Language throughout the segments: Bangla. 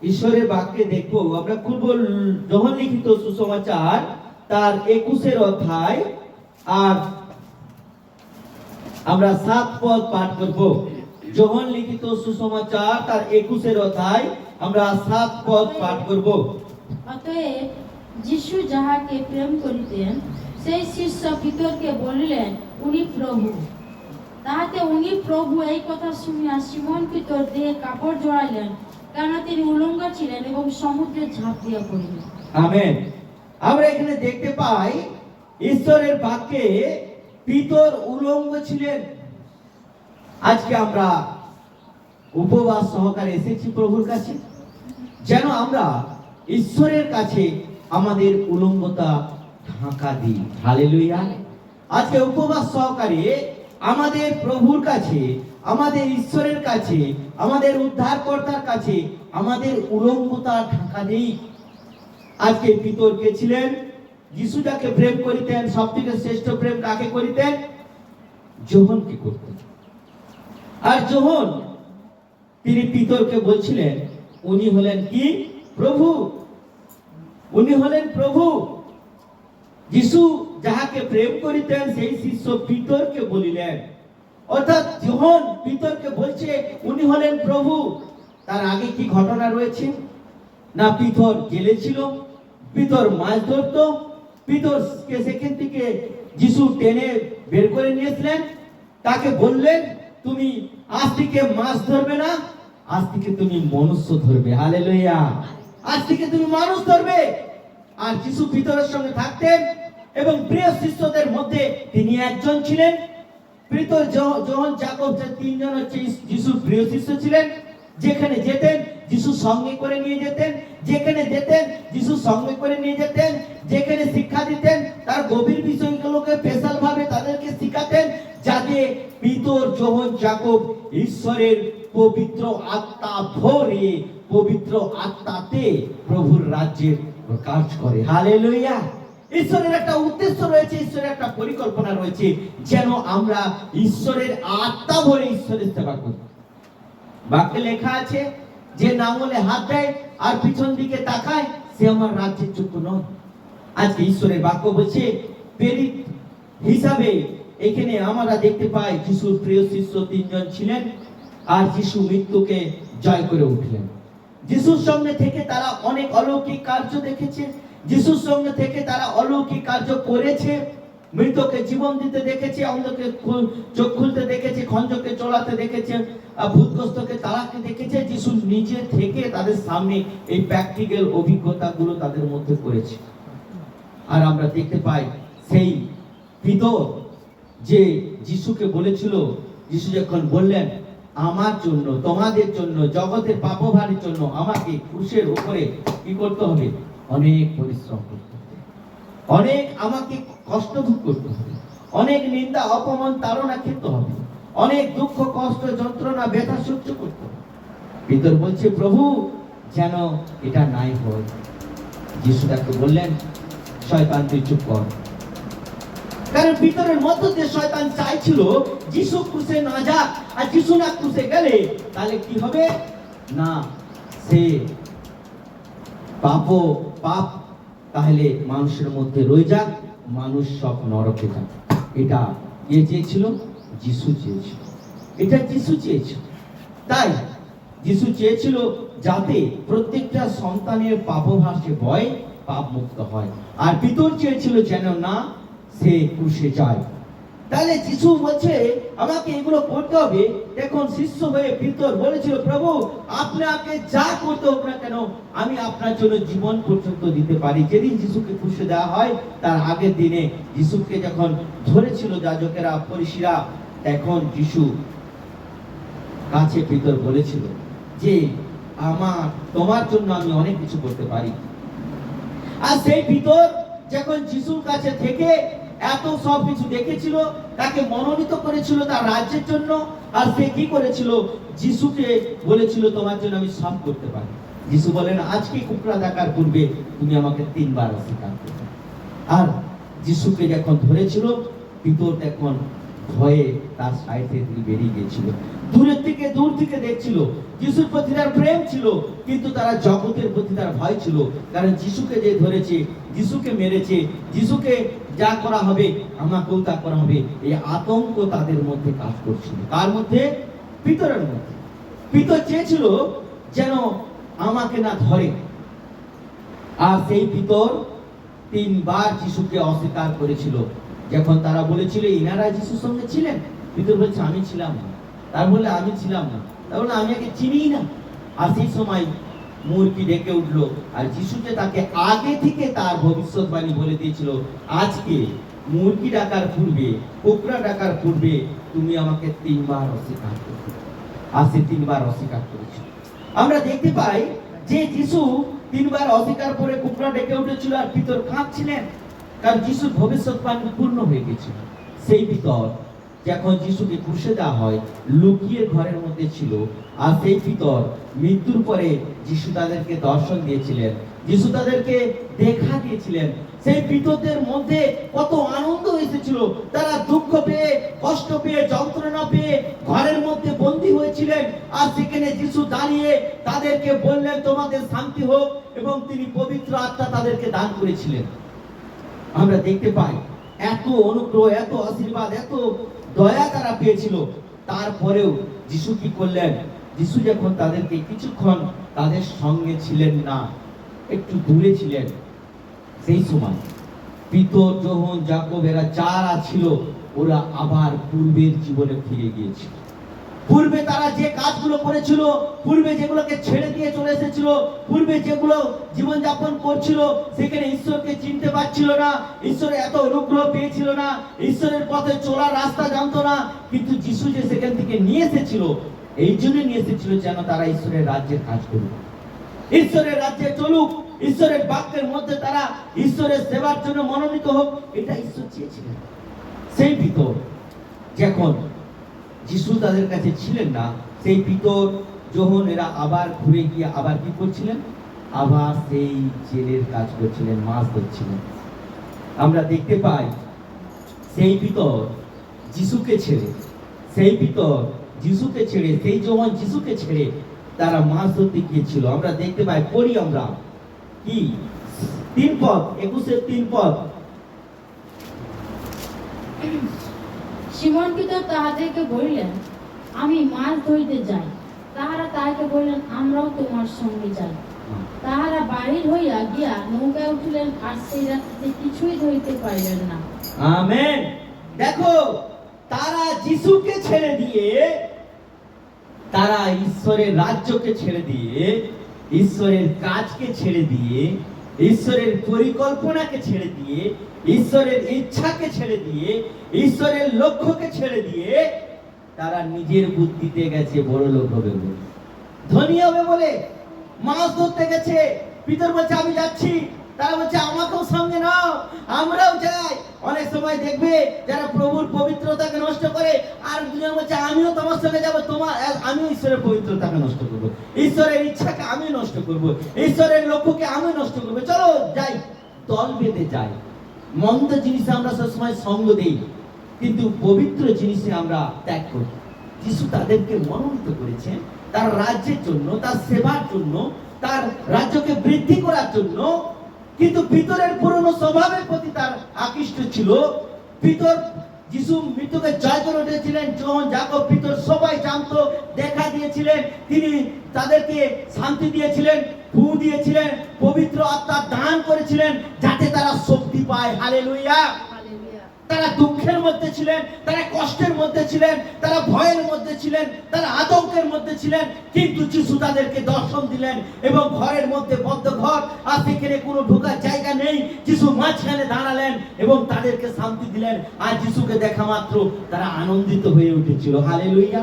ঈশ্বরের বাক্যে দেখবো আমরা খুলব যোহন লিখিত সুসমাচার তার 21 অধ্যায় আর আমরা 7 পদ পাঠ করব। যোহন লিখিত সুসমাচার তার 21 অধ্যায় আমরা 7 পদ পাঠ করব। অতএব যিশু যাহাকে প্রেম করিতেন সেই শিষ্য পিতরকে বলিলেন, উনি প্রভু। তাহাতে উনি প্রভু এই কথা শুনিয়া সিমন পিতর দেহে কাপড় জড়াইলেন, কেন তিনি উলঙ্গ ছিলেন, এবং সমুদ্রে ঝাঁপ দিয়া পড়িলেন। আমেন। আমরা এখানে দেখতে পাই ঈশ্বরের বাক্যে পিতর উলঙ্গ ছিলেন। আজকে আমরা উপবাস সহকারে এসেছি প্রভুর কাছে, যেন আমরা ঈশ্বরের কাছে আমাদের উলঙ্গতা ঢাকা দিই। হালেলুয়া। আজকে উপবাস সহকারে আমাদের প্রভুর কাছে, আমাদের ঈশ্বরের কাছে, আমাদের উদ্ধারকর্তার কাছে আমাদের উলঙ্গতা ঢাকা দেই। আজকে পিতর কে ছিলেন? যিশু যাকে প্রেম করিতেন, সবথেকে শ্রেষ্ঠ প্রেম কাকে করিতেন? যোহনকে করতেন। আর যোহন তিনি পিতরকে বলছিলেন উনি হলেন কি? প্রভু। উনি হলেন প্রভু। যিশু যাহাকে প্রেম করিতেন সেই শিষ্য পিতরকে বলিলেন, অর্থাৎ যোহন পিতরকে বলছে উনি হলেন প্রভু। তার আগে কি ঘটনা রয়েছে? না, পিতর জেলে ছিল, পিতর মাছ ধরত, পিতরকে সেখান থেকে যিশু টেনে বের করে নিয়েছিলেন। তাকে বললেন, তুমি আজ থেকে মাছ ধরবে না, আজ থেকে তুমি মনুষ্য ধরবে। হালেলুয়া। আজ থেকে তুমি মানুষ ধরবে। আর যিশু পিতরের সঙ্গে থাকতেন এবং প্রিয় শিষ্যদের মধ্যে তিনি একজন ছিলেন। পিতর, যোহন, যাকব, তিনজন হচ্ছে যিশুর প্রিয় শিষ্য ছিলেন। যেখানে যেতেন যিশু সঙ্গে করে নিয়ে যেতেন, যেখানে যেতেন যিশু সঙ্গে করে নিয়ে যেতেন, যেখানে শিক্ষা দিতেন তার গভীর বিষয়গুলোকে স্পেশাল ভাবে তাদেরকে শিখাতেন, যাতে পিতর, যোহন, যাকব ঈশ্বরের পবিত্র আত্মা ভরে পবিত্র আত্মাতে প্রভুর রাজ্যের কাজ করে। হালেলুয়া। ঈশ্বরের একটা উদ্দেশ্য রয়েছে, ঈশ্বরের একটা পরিকল্পনা রয়েছে, যেন আমরা ঈশ্বরের আত্মা ভরে ঈশ্বরের সেবা করি। বাক্যে লেখা আছে, যে নাঙলে হাত দেয় আর পিছন দিকে তাকায় সে আমার রাজ্যের যোগ্য নয়। আজকে ঈশ্বরের বাক্য বলছে প্রেরিত হিসাবে এখানে আমরা দেখতে পাই যিশুর প্রিয় শিষ্য তিনজন ছিলেন, আর যিশু মৃত্যুকে জয় করে উঠলেন। যিশুর সঙ্গে থেকে তারা অনেক অলৌকিক কার্য দেখেছে, যিশুর সঙ্গে থেকে তারা অলৌকিক কার্য করেছে। মৃতকে জীবন দিতে দেখেছে, অন্ধকে চোখ খুলতে দেখেছে, খঞ্জকে চলাতে দেখেছে, ভূতগ্রস্তকে তাড়াতে দেখেছে। যিশু নিজে থেকে তাদের সামনে এই প্র্যাকটিক্যাল অভিজ্ঞতাগুলো তাদের মধ্যে করেছে। আর আমরা দেখতে পাই সেই পিতর যে যিশুকে বলেছিল, যিশু যখন বললেন আমার জন্য, তোমাদের জন্য, জগতের পাপভারের জন্য আমাকে ক্রুশের উপরে কি করতে হবে? অনেক পরিশ্রম করতে হবে, অনেক আমাকে কষ্ট ভোগ করতে হবে, অনেক নিন্দা, অপমান, তাড়না খেতে হবে, অনেক দুঃখ, কষ্ট, যন্ত্রণা, ব্যথা সহ্য করতে হবে। পিতর বলছে, প্রভু যেন এটা নাই হয়। যিশু তাকে বললেন, শয়তান তুই চুপ কর। কারণ পিতরের মধ্য দিয়ে শয়তান চাইছিল যিশু ক্রুশে না যাক। আর যিশু না ক্রুশে গেলে তাহলে কি হবে? না, সে পাপ তাহলে মানুষের মধ্যে রয়ে যাক, মানুষ সব নরকে যাক। এটা চেয়েছিল, যিশু চেয়েছিল, এটা যিশু চেয়েছিল। তাই যিশু চেয়েছিল যাতে প্রত্যেকটা সন্তানের পাপভাসে ভয় পাপ মুক্ত হয়। আর পিতর চেয়েছিল যেন না সে ক্রুশে যায়। তাহলে যিশু বলছে আমাকে এগুলো করতে হবে। এখন শিষ্য হয়ে পিতর বলেছিল, প্রভু আপনাকে যা করতে হোক না কেন আমি আপনার জন্য জীবন পর্যন্ত দিতে পারি। যেদিন যিশুকে ক্রুশে দেওয়া হয় তার আগের দিনে যিশুকে যখন ধরেছিল যাজকেরা, ফরিসিরা, এখন যিশু কাছে পিতর বলেছিল যে তোমার জন্য আমি অনেক কিছু করতে পারি। আর সেই পিতর যখন যিশুর কাছে থেকে এত সব কিছু দেখেছিল, তাকে মনোনীত করেছিল তার রাজ্যের জন্য। আর সে কি করেছিল? যিশুকে বলেছিল তোমার জন্য আমি সব করতে পারি। যিশু বলেন, আজকে কুকড়া দেখার পূর্বে তুমি আমাকে 3 বার অস্বীকার করবে। আর যিশুকে যখন ধরেছিল পিতর তখন ভয়ে তার সাইড থেকে বেরিয়ে গিয়েছিল। দূর থেকে দেখছিল। যিশুর প্রতি তার প্রেম ছিল, কিন্তু তারা জগতের প্রতি তার ভয় ছিল। কারণ যিশুকে যে ধরেছে, যিশুকে মেরেছে, যিশুকে যা করা হবে আমাকেও তা করা হবে, এই আতঙ্ক তাদের মধ্যে কাজ করছিল। কার মধ্যে? পিতরের মধ্যে। পিতর চেয়েছিল যেন আমাকে না ধরে। আর সেই পিতর 3 বার যিশুকে অস্বীকার করেছিল। যখন তারা বলেছিল ইনারা যিশুর সঙ্গে ছিলেন, পিতর বলছে আমি ছিলাম না। তার বলে আমি ছিলাম না, তার বলে আমি একে চিনিই না। আর সেই সময় মূর্তি ডেকে উঠলো, আর যিশু যে তাকে আগে থেকে তার ভবিষ্যৎবাণী বলে দিয়েছিল, আজকে মূর্তি ডাকার পূর্বে, কোকড়া ডাকার পূর্বে তুমি আমাকে 3 বার অস্বীকার করবে। আর সে 3 বার অস্বীকার করেছিল। আমরা দেখতে পাই যে যিশু 3 বার অস্বীকার করে কোকড়া ডেকে উঠেছিল, আর পিতর কাঁদছিলেন, কারণ যিশুর ভবিষ্যৎবাণী পূর্ণ হয়ে গেছিল। সেই পিতর যখন যিশুকে ক্রুশে দেওয়া হয়, লুকিয়ে ঘরের মধ্যে ছিল। আর সেই পিতর মৃত্যুর পরে যিশু তাদেরকে দর্শন দিয়েছিলেন, যিশু তাদেরকে দেখা দিয়েছিলেন। সেই পিতরদের মধ্যে কত আনন্দ এসেছিল। তারা দুঃখ পেয়ে, কষ্ট পেয়ে, যন্ত্রণা পেয়ে ঘরের মধ্যে বন্দী হয়েছিলেন। আর সেখানে যিশু দাঁড়িয়ে তাদেরকে বললেন তোমাদের শান্তি হোক, এবং তিনি পবিত্র আত্মা তাদেরকে দান করেছিলেন। আমরা দেখতে পাই এত অনুগ্রহ, এত আশীর্বাদ, এত দয়া তারা পেয়েছিল। তারপরেও যিশু কি করলেন? যিশু যখন তাদেরকে কিছুক্ষণ তাদের সঙ্গে ছিলেন না, একটু দূরে ছিলেন, সেই সময় পিতর, যোহন, যাকব এরা যারা ছিল, ওরা আবার পূর্বের জীবনে ফিরে গিয়েছিল। পূর্বে তারা যে কাজগুলো করেছিল, পূর্বে যেগুলোকে ছেড়ে দিয়ে চলে এসেছিল, পূর্বে যেগুলো জীবনযাপন করছিল, সেখানে ঈশ্বরকে চিনতে পারছিল না, ঈশ্বরের এত অনুগ্রহ পেয়েছিল না, ঈশ্বরের পথে চলার রাস্তা জানতো না। কিন্তু যিশু যে সেখান থেকে নিয়ে এসেছিল, এই জন্য নিয়ে এসেছিল যেন তারা ঈশ্বরের রাজ্যের কাজ করুক, ঈশ্বরের রাজ্যে চলুক, ঈশ্বরের বাক্যের মধ্যে তারা ঈশ্বরের সেবার জন্য মনোনীত হোক। এটা ঈশ্বর চেয়েছিলেন। সেই পিতর যখন যিশু তাদের কাছে ছিলেন না, সেই পিতর, যোহন এরা আবার ঘুরে গিয়ে আবার কি করছিলেন? আবার সেই জেলের কাজ করছিলেন, মাছ ধরছিলেন। আমরা দেখতে পাই সেই পিতর যিশুকে ছেড়ে, সেই পিতর যিশুকে ছেড়ে, সেই যোহন যিশুকে ছেড়ে তারা মাছ ধরতে গিয়েছিল। আমরা দেখতে পাই, পড়ি আমরা কি 3 পদ, 21-3 পদ। সিমন পিতর তাহাদেরকে বলিলেন, আমি মাছ ধরিতে যাই। তাহারা তাহাকে বললেন, আমরাও তোমার সঙ্গে যাই। তাহারা বাহির হইয়া গিয়া নৌকায় উঠিলেন, আর সেই রাত্রিতে কিছুই ধরিতে পারিলেন না। আমেন। দেখো, তারা যিশুকে ছেড়ে দিয়ে, তারা ঈশ্বরের রাজ্যকে ছেড়ে দিয়ে, ঈশ্বরের কাজকে ছেড়ে দিয়ে, ঈশ্বরের পরিকল্পনাকে ছেড়ে দিয়ে, ঈশ্বরের ইচ্ছাকে ছেড়ে দিয়ে, ঈশ্বরের লক্ষ্যকে ছেড়ে দিয়ে তারা নিজের বুদ্ধিতে গেছে বড় লোক হবে বলে, ধনী হবে বলে মাছ ধরতে গেছে। পিতর বলছে আমি যাচ্ছি, তারা বলছে আমাকেও সঙ্গে নাও, আমরাও যাই। অনেক সময় দেখবে যারা প্রভুর পবিত্রতাকে নষ্ট করে, আর দুজন বলছে আমিও তোমার সঙ্গে যাবো, আমিও ঈশ্বরের পবিত্রতাকে নষ্ট করবো, ঈশ্বরের ইচ্ছাকে আমি নষ্ট করব, ঈশ্বরের লক্ষ্যকে আমি নষ্ট করবো, চলো যাই, দল বেঁধে যাই। মন্দ জিনিসে আমরা সবসময় সঙ্গ দেই, কিন্তু পবিত্র জিনিসে আমরা ত্যাগ করি। যিশু তাদেরকে মনোনীত করেছেন তার রাজ্যের জন্য, তার সেবার জন্য, তার রাজ্যকে বৃদ্ধি করার জন্য। কিন্তু পিতরের পুরনো স্বভাবের প্রতি তার আকৃষ্ট ছিল। পিতর যিশু মৃত্যুকে জয় করে উঠেছিলেন, যোহন, যাকব, পিতর সবাই জানতো, দেখা দিয়েছিলেন, তিনি তাদেরকে শান্তি দিয়েছিলেন, ফু দিয়েছিলেন, পবিত্র আত্মা দান করেছিলেন, যাতে তারা শক্তি পায়। হালেলুয়া। তারা দুঃখের মধ্যে ছিলেন, তারা কষ্টের মধ্যে ছিলেন, তারা ভয়ের মধ্যে ছিলেন, তারা আতঙ্কের মধ্যে ছিলেন, কিন্তু যিশু তাদেরকে দর্শন দিলেন, এবং ঘরের মধ্যে বদ্ধ ঘর, আর সেখানে কোনো ঢোকার জায়গা নেই, যিশু মাঝখানে দাঁড়ালেন এবং তাদেরকে শান্তি দিলেন। আর যিশুকে দেখা মাত্র তারা আনন্দিত হয়ে উঠেছিল। হালেলুয়া।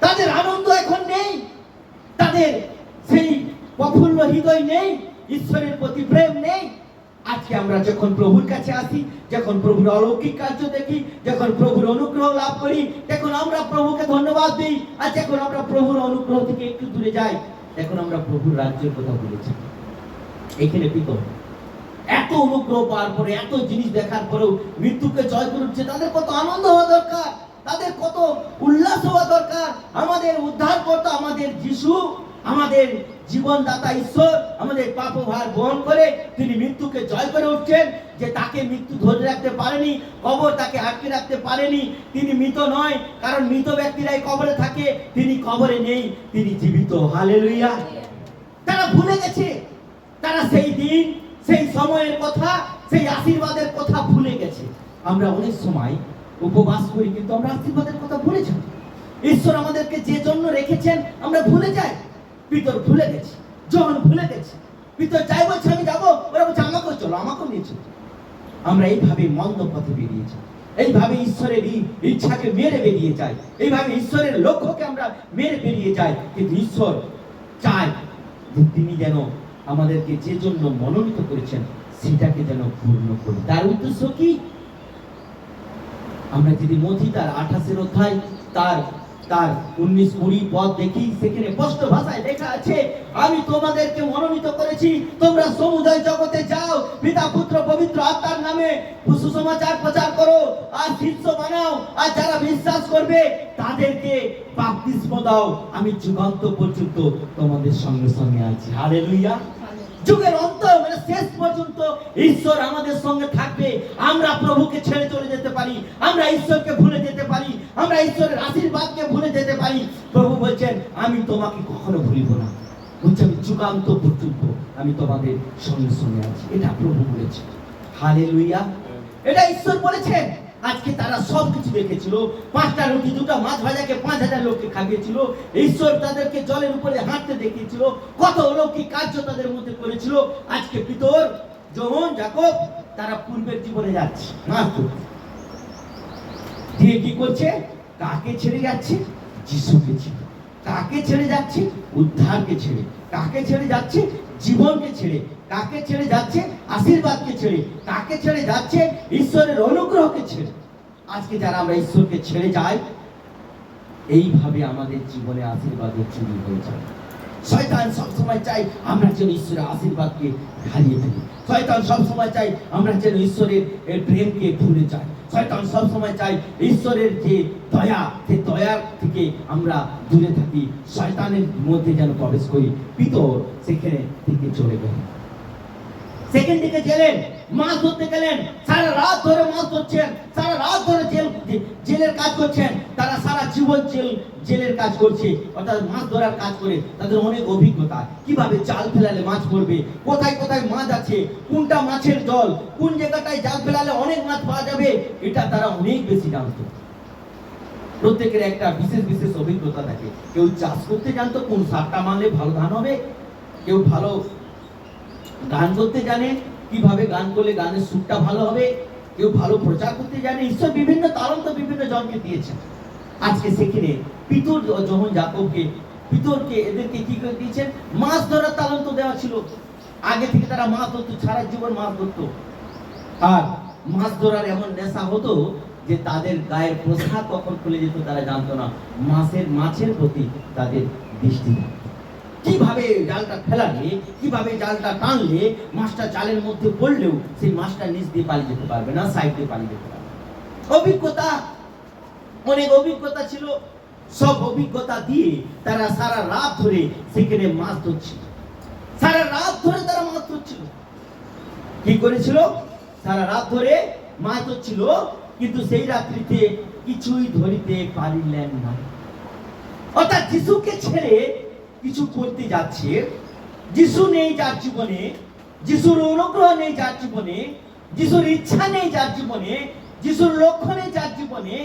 তাদের আনন্দ এখন নেই, তাদের সেই প্রফুল্ল হৃদয় নেই, ঈশ্বরের প্রতি প্রেম নেই। আজকে আমরা যখন প্রভুর কাছে আসি, যখন প্রভুর অলৌকিক কার্য দেখি, যখন প্রভুর অনুগ্রহ লাভ করি, তখন আমরা প্রভুকে ধন্যবাদ দিই। আর যখন আমরা প্রভুর অনুগ্রহ থেকে একটু দূরে যাই, তখন আমরা প্রভুর রাজ্যের কথা বলেছি। এখানে পিতর এত এত অনুগ্রহ পাওয়ার পরে, এত জিনিস দেখার পরেও মৃত্যুকে জয় করে উঠছে, তাদের কত আনন্দ হওয়া দরকার, তাদের কত উল্লাস হওয়া দরকার। আমাদের উদ্ধারকর্তা, আমাদের যিশু, আমাদের জীবনদাতা ঈশ্বর আমাদের পাপ ভার বহন করে তিনি মৃত্যুকে জয় করে উঠছেন। যে তাকে মৃত্যু ধরে রাখতে পারেনি, কবর তাকে আটকে রাখতে পারেনি। তিনি মৃত নয়, কারণ মৃত ব্যক্তিরাই কবরে থাকে, তিনি কবরে নেই, তিনি জীবিত। হালেলুয়া। তারা ভুলে গেছে, তারা সেই দিন, সেই সময়ের কথা, সেই আশীর্বাদের কথা ভুলে গেছে। আমরা অনেক সময় উপবাস করি, কিন্তু আমরা আশীর্বাদের কথা ভুলে যাই। ঈশ্বর আমাদেরকে যে জন্য রেখেছেন আমরা ভুলে যাই। পিতর ভুলে গেছে, জন ভুলে গেছে। পিতর যাই বলছে আমি যাবো, ওরা বলছে আমাকেও চলো, আমাকেও নিয়ে চলো। আমরা এইভাবে মন্দ পথে বেরিয়ে যাই, এইভাবে ঈশ্বরের ইচ্ছাকে মেরে বেরিয়ে যাই, এইভাবে ঈশ্বরের লক্ষ্যকে আমরা মেরে বেরিয়ে যাই। কিন্তু ঈশ্বর চায় যে তিনি যেন আমাদেরকে যে জন্য মনোনীত করেছেন সেটাকে যেন পূর্ণ করি। তার উদ্দেশ্য কি? আমরা যদি মথি তার 28 অধ্যায় তার 19-20 পদ দেখি, সেখানে স্পষ্ট ভাষায় লেখা আছে, আমি তোমাদেরকে মনোনীত করেছি, তোমরা সমুদয় জগতে যাও, পিতা পুত্র পবিত্র আত্মার নামে সুসমাচার প্রচার করো, আর শিষ্য বানাও, আর যারা বিশ্বাস করবে তাদেরকে বাপ্তিস্ম দাও। আমি যুগান্ত পর্যন্ত তোমাদের সঙ্গে সঙ্গে আছি। হালেলুয়া। যুগের অন্ত মানে শেষ পর্যন্ত ঈশ্বর আমাদের সঙ্গে থাকবে। আমরা প্রভুকে ছেড়ে চলে যেতে পারি, আমরা ঈশ্বরকে ভুলে যেতে পারি, আমরা ঈশ্বরের আশীর্বাদকে ভুলে যেতে পারি। প্রভু বলছেন আমি তোমাকে কখনো ভুলিব না, বলছে আমি যুগান্ত পর্যন্ত আমি তোমাদের সঙ্গে সঙ্গে আছি। এটা প্রভু বলেছে। হালেলুয়া। এটা ঈশ্বর বলেছেন। আজকে তারা সবকিছু দেখেছিল, 5টা রুটি 2টা মাছ ভাজাকে 5000 লোককে খাইয়েছিল। ঈশ্বর তাদেরকে জলের উপরে হাঁটতে দেখিয়েছিল, কত অলৌকিক কার্য তাদের মধ্যে করেছিল। আজকে পিতর, যোহন, যাকব তারা পূর্বের জীবনে যাচ্ছে, মাছ ধরতে দিয়ে কি করছে? কাকে ছেড়ে যাচ্ছে? যিশুকে ছেড়ে। কাকে ছেড়ে যাচ্ছে? উদ্ধারকে ছেড়ে। কাকে ছেড়ে যাচ্ছে? জীবনকে ছেড়ে। কাকে ছেড়ে যাচ্ছে? আশীর্বাদকে ছেড়ে। কাকে ছেড়ে যাচ্ছে? ঈশ্বরের অনুগ্রহকে ছেড়ে। আজকে যারা আমরা ঈশ্বরকে ছেড়ে যাই, এইভাবে আমাদের জীবনে আশীর্বাদের চুরি হয়ে যায়। শয়তান সবসময় চাই আমরা যেন ঈশ্বরের আশীর্বাদকে হারিয়ে ফেলি। শয়তান সবসময় চাই আমরা যেন ঈশ্বরের প্রেমকে ভুলে যাই। শয়তান সবসময় চাই ঈশ্বরের যে দয়া, সেই দয়ার থেকে আমরা দূরে থাকি, শয়তানের মধ্যে যেন প্রবেশ করি। পিতর সেখানে থেকে চলে গেলেন, সেখান থেকে গেলেন, মাছ ধরতে গেলেন। সারা রাত ধরে মাছ ধরছেন, সারা রাত ধরে জেলের কাজ করছেন। তারা সারা জীবন জেলের কাজ করছে, অর্থাৎ মাছ ধরার কাজ করে তাদের অনেক অভিজ্ঞতা। কিভাবে জাল ফেলালে মাছ পড়বে, কোথায় কোথায় মাছ আছে, কোনটা মাছের দল, কোন জায়গাটায় জাল ফেলালে অনেক মাছ পাওয়া যাবে, এটা তারা অনেক বেশি জানতো। প্রত্যেকের একটা বিশেষ বিশেষ অভিজ্ঞতা থাকে। কেউ চাষ করতে জানতো, কোন সারটা মারলে ভালো ধান হবে। কেউ ভালো গান করতে জানে, কিভাবে গান করলে গানের সুরটা ভালো হবে। কেউ ভালো প্রচার করতে জানে। ঈশ্বর বিভিন্ন তালন্ত বিভিন্ন জনকে দিয়েছেন। আজকে সেখানে পিতর, যখন যাকবকে, পিতরকে, এদেরকে কি করে দিয়েছেন? মাছ ধরার তালন্ত দেওয়া ছিল। আগে থেকে তারা মাছ ধরতো, সারা জীবন মাছ ধরতো। আর মাছ ধরার এমন নেশা হতো যে তাদের গায়ের পোশাক কখন খুলে যেত তারা জানতো না। মাছের প্রতি তাদের দৃষ্টি। কিভাবে জালটা ফেলালে, কিভাবে জালটা টানলে মাছটা জালের মধ্যে পড়লেও সেই মাছটা নিচ দিয়ে পালিয়ে যেতে পারবে না, সাইড দিয়ে পালিয়ে যেতে পারবে। অভিজ্ঞতা, অনেক অভিজ্ঞতা ছিল। সব অভিজ্ঞতা দিয়ে তারা সারা রাত ধরে সেখানে মাছ ধরছিল। সারা রাত ধরে তারা মাছ ধরছিল। কি করেছিল? সারা রাত ধরে মাছ ধরছিল, কিন্তু সেই রাত্রিতে কিছুই ধরিতে পারিলেন না। অর্থাৎ যিশুকে ছেড়ে কিছু করতে যাচ্ছে। যিশু নেই যার জীবনে, যিশুর অনুগ্রহ নেই যার জীবনে, যিশুর ইচ্ছা নেই যার জীবনে, যিশুর লক্ষ্য নেই যার জীবনে,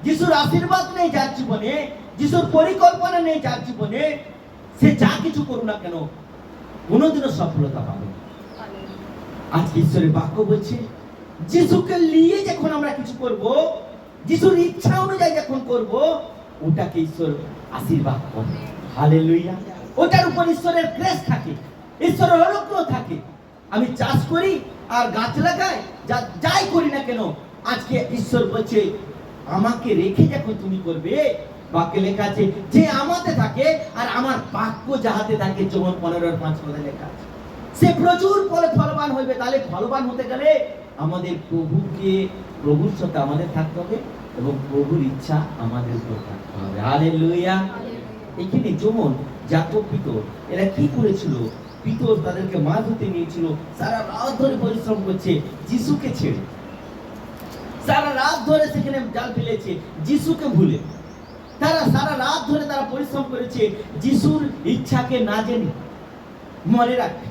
যিশুর আশীর্বাদ নেই যার জীবনে, যিশুর পরিকল্পনা নেই যার জীবনে, সে যা কিছু করুক না কেন কোনোদিনও সফলতা পাবে না। আজকে ঈশ্বরের বাক্য বলছে, যিশুকে নিয়ে যখন আমরা কিছু করব, যিশুর ইচ্ছা অনুযায়ী যখন করব, ওটাকে ঈশ্বর আশীর্বাদ করবে। হালেলুয়া। ওটার উপর ঈশ্বরের গ্রেস থাকে, ঈশ্বরের অনুগ্রহ থাকে। আমি চাষ করি আর গাছ লাগাই, যাই করি না কেন, আজকে ঈশ্বর বলছে আমাকে রেখে যখন তুমি করবে, বাক্যে লেখা আছে যে আমাতে থাকে আর আমার বাক্য যাহাতে থাকে, যেমন 15:5 লেখা আছে। সে প্রচুর ফলে ফলবান হইবে। তাহলে ফলবান হতে গেলে আমাদের প্রভুর সাথে আমাদের থাকতে হবে এবং প্রভুর ইচ্ছা আমাদের উপর থাকতে হবে। হালেলুয়া। এখানে যেমন যাকব পিতর এরা কি করেছিল, পিতর তাদেরকে মাছ ধরতে নিয়েছিল, সারা রাত ধরে পরিশ্রম করছে যিশুকে ছেড়ে, সারা রাত ধরে সেখানে জাল ফেলেছে যিশুকে ভুলে। তারা সারা রাত ধরে তারা পরিশ্রম করেছে যিশুর ইচ্ছাকে না জেনে। মনে রাখবে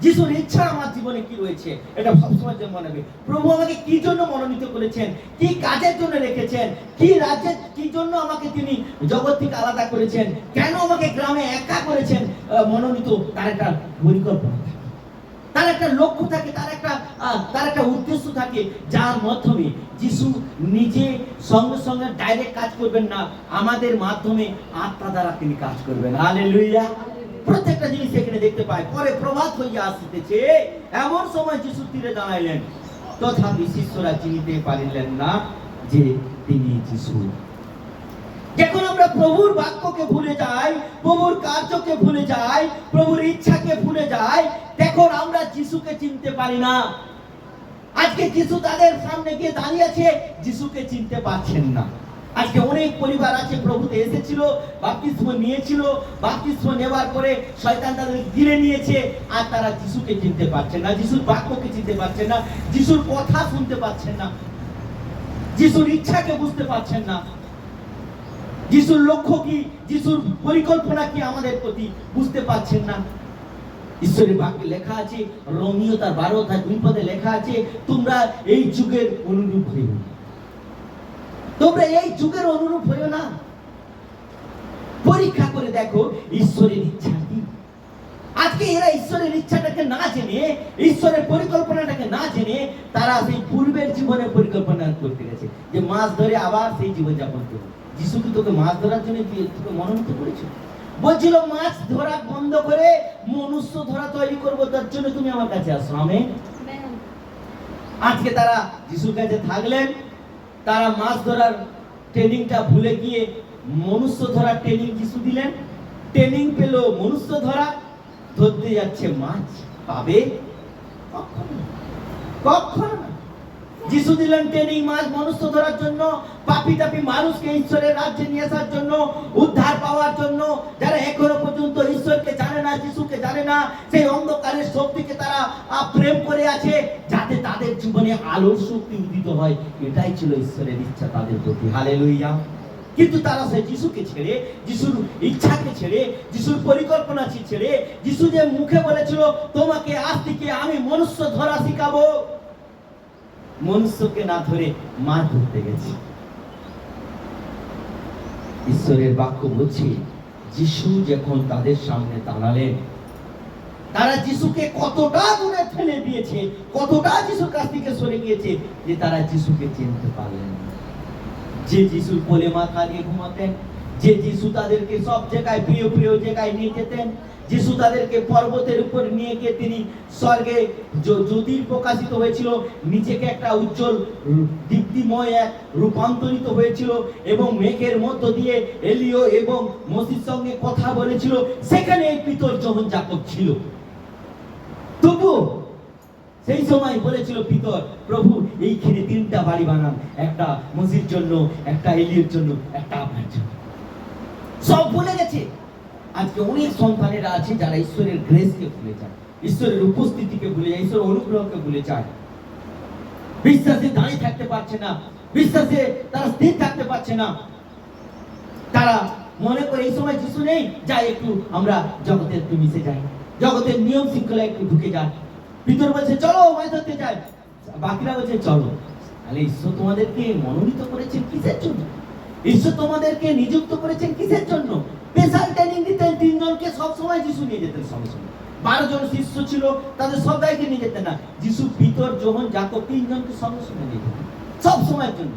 যিশুর ইচ্ছা আমার জীবনে কি রয়েছে এটা সবসময় মনে রাখবে। প্রভু আমাকে কি জন্য মনোনীত করেছেন, কি কাজের জন্য রেখেছেন, কি রাজ্যের কি জন্য আমাকে তিনি জগৎ থেকে আলাদা করেছেন, কেন আমাকে গ্রামে একা করেছেন মনোনীত। তার একটা পরিকল্পনা থাকে, তার একটা লক্ষ্য থাকে, তার একটা উদ্দেশ্য থাকে, যার মাধ্যমে যিশু নিজে সঙ্গে সঙ্গে ডাইরেক্ট কাজ করবেন না, আমাদের মাধ্যমে আত্মা দ্বারা তিনি কাজ করবেন। হালেলুয়া। প্রত্যেকটা জিনিস এখানে দেখতে পাই। পরে প্রভাত হইয়া আসিতেছে, এমন সময় যিশু তীরে দাঁড়াইলেন, তথাপি শিষ্যরা চিনিতে পারিলেন না যে তিনি যিশু। যখন আমরা প্রভুর বাক্যকে ভুলে যাই, প্রভুর কার্যকে ভুলে যাই, প্রভুর ইচ্ছাকে ভুলে যাই, তখন আমরা যিশুকে চিনতে পারি না। আজকে যিশু তাদের সামনে গিয়ে দাঁড়িয়ে আছে, যিশুকে চিনতে পারছেন না। আজকে অনেক পরিবার আছে প্রভুতে এসেছিল, বাপ্তিস্ম নিয়েছিল, বাপ্তিস্ম নেওয়ার পরে শয়তান তাদের ঘিরে নিয়েছে, আর তারা যিশুকে চিনতে পারছেন না, যিশুর বাক্যকে চিনতে পারছেন না, যিশুর কথা শুনতে পাচ্ছেন না, যিশুর ইচ্ছাকে বুঝতে পারছেন না, যিশুর লক্ষ্য কি, যিশুর পরিকল্পনা কি আমাদের প্রতি বুঝতে পারছেন না। ঈশ্বরের বাক্যে লেখা আছে, রোমিও তার 12:2 লেখা আছে, তোমরা এই যুগের অনুরূপ হইও না। তোমরা এই যুগের অনুরূপ হইও না। পরীক্ষা করে দেখো ঈশ্বরের ইচ্ছা কি। আজকে এরা ঈশ্বরের ইচ্ছাটাকে না জেনে, ঈশ্বরের পরিকল্পনাটাকে না জেনে, তারা সেই পূর্বের জীবনের পরিকল্পনা করতে গেছে, যে মাছ ধরে আবার সেই জীবন যাপন করবে। যিশু কি তোকে মাছ ধরার জন্য তোকে মনোনীত করেছিল? বলছিল মাছ ধরা বন্ধ করে মনুষ্য ধরা তৈরি করবো, তার জন্য তুমি আমার কাছে আসো। আমেন। আজকে তারা যিশুর কাছে থাকলেন, তারা মাছ ধরার ট্রেনিংটা ভুলে গিয়ে মনুষ্য ধরার ট্রেনিং যিশু দিলেন। ট্রেনিং পেল মনুষ্য ধরা, ধরতে যাচ্ছে মাছ, পাবে কখনো না। যিশু দিলেন ট্রেনিং মাছ মনুষ্য ধরার জন্য, পাপী তাপী মানুষকে ঈশ্বরের রাজ্যে নিয়ে আসার জন্য, উদ্ধার পাওয়ার জন্য। যারা এখনো পর্যন্ত ঈশ্বরকে জানে না, যিশুকে জানে না, সেই অন্ধকারের শক্তিকে তারা প্রেম করে আছে, যাতে তাদের জীবনে আলোর শক্তি উদিত হয়। এটাই ছিল ঈশ্বরের ইচ্ছা তাদের প্রতি। হালেলুয়া। কিন্তু তারা সেই যিশুকে ছেড়ে, যিশুর ইচ্ছাকে ছেড়ে, যিশুর পরিকল্পনা ছেড়ে, যিশু যে মুখে বলেছিল তোমাকে আজ থেকে আমি মনুষ্য ধরা শিখাবো, মনুষ্যকে না ধরে মাছ ধরতে গেছে। ঈশ্বরের বাক্য বলছে, যিশু যখন তাদের সামনে দাঁড়ালেন, তারা যিশুকে কতটা দূরে ফেলে দিয়েছে, কতটা যিশুর কাছ থেকে সরে গিয়েছে, যে তারা যিশুকে চিনতে পারলেন না। যে যিশুর কোলে মাথা দিয়ে ঘুমাতেন, যে যিশু তাদেরকে সব জায়গায় প্রিয় প্রিয় জায়গায় নিয়ে যেতেন, যিশু তাদেরকে পর্বতের উপর নিয়ে গিয়ে তিনি স্বর্গে জ্যোতির প্রকাশিত হয়েছিল, নিজেকে একটা উজ্জ্বল দীপ্তিময় এক রূপান্তরিত হয়েছিল, এবং মেঘের মধ্য দিয়ে এলিও এবং মসির সঙ্গে কথা বলেছিল, সেখানে এই পিতর যোহন যাকব ছিল। তবু সেই সময় বলেছিল পিতর, প্রভু এইখানে 3টা বাড়ি বানান, একটা মসির জন্য, একটা এলিওর জন্য, একটা আপনার জন্য। সব ভুলে গেছে। আজকে অনেক সন্তানেরা আছে যারা ঈশ্বরের গ্রেসকে ভুলে যায়, ঈশ্বরের উপস্থিতিকে ভুলে যায়, ঈশ্বরের অনুগ্রহকে ভুলে যায়। বিশ্বাসে দাঁড়িয়ে থাকতে পারছে না, বিশ্বাসে তারা স্থির থাকতে পারছে না। তারা মনে করে এই সময় যিশু নেই, যাই একটু আমরা জগতে একটু মিশে যাই, জগতের নিয়ম শৃঙ্খলা একটু ঢুকে যাই। পিতর বলছে চলো মাছ ধরতে যাই, বাকিরা বলছে চলো। তাহলে ঈশ্বর তোমাদেরকে মনোনীত করেছেন কিসের জন্য? ঈশ্বর তোমাদেরকে নিযুক্ত করেছেন কিসের জন্য? স্পেশাল ট্রেনিং দিতেন 3 জনকে, সব সময় যিশু নিয়ে যেতেন সঙ্গে সঙ্গে। 12 জন শিষ্য ছিল, তাদের সবাইকে নিয়ে যেতেন না। যিশু পিতর যোহন যাকব 3 জনকে সঙ্গে সঙ্গে নিয়ে যেতেন সব সময়ের জন্য।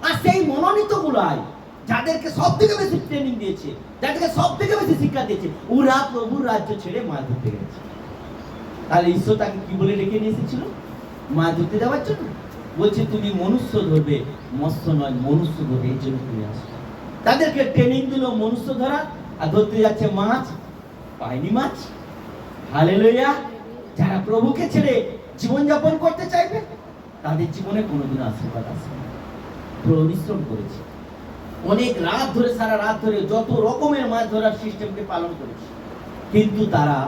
আর সেই মনোনীত গুলাই যাদেরকে সব থেকে বেশি ট্রেনিং দিয়েছে, যাদেরকে সব থেকে বেশি শিক্ষা দিয়েছে, ওরা প্রভুর রাজ্য ছেড়ে মাছ ধরতে গেছে। তাহলে ঈশ্বর তাকে কি বলে ডেকে নিয়ে এসেছিল? মাছ ধরতে যাওয়ার জন্য। বলছে তুমি মনুষ্য ধরবে, মৎস্য নয় মনুষ্য ধরবে, এই জন্য তুমি আসো। তাদেরকে ট্রেনিং দিল মনুষ্য ধরা, আর ধরতে যাচ্ছে মাছ, পায়নি মাছ। হালেলুয়া। প্রভুকে ছেড়ে জীবনযাপন করতে চাইবে? তাদের জীবনে কোনোদিন আশীর্বাদ আসে না। পরিশ্রম করেছে, অনেক রাত ধরে, সারা রাত ধরে যত রকমের মাছ ধরার সিস্টেমকে পালন করেছে, কিন্তু তারা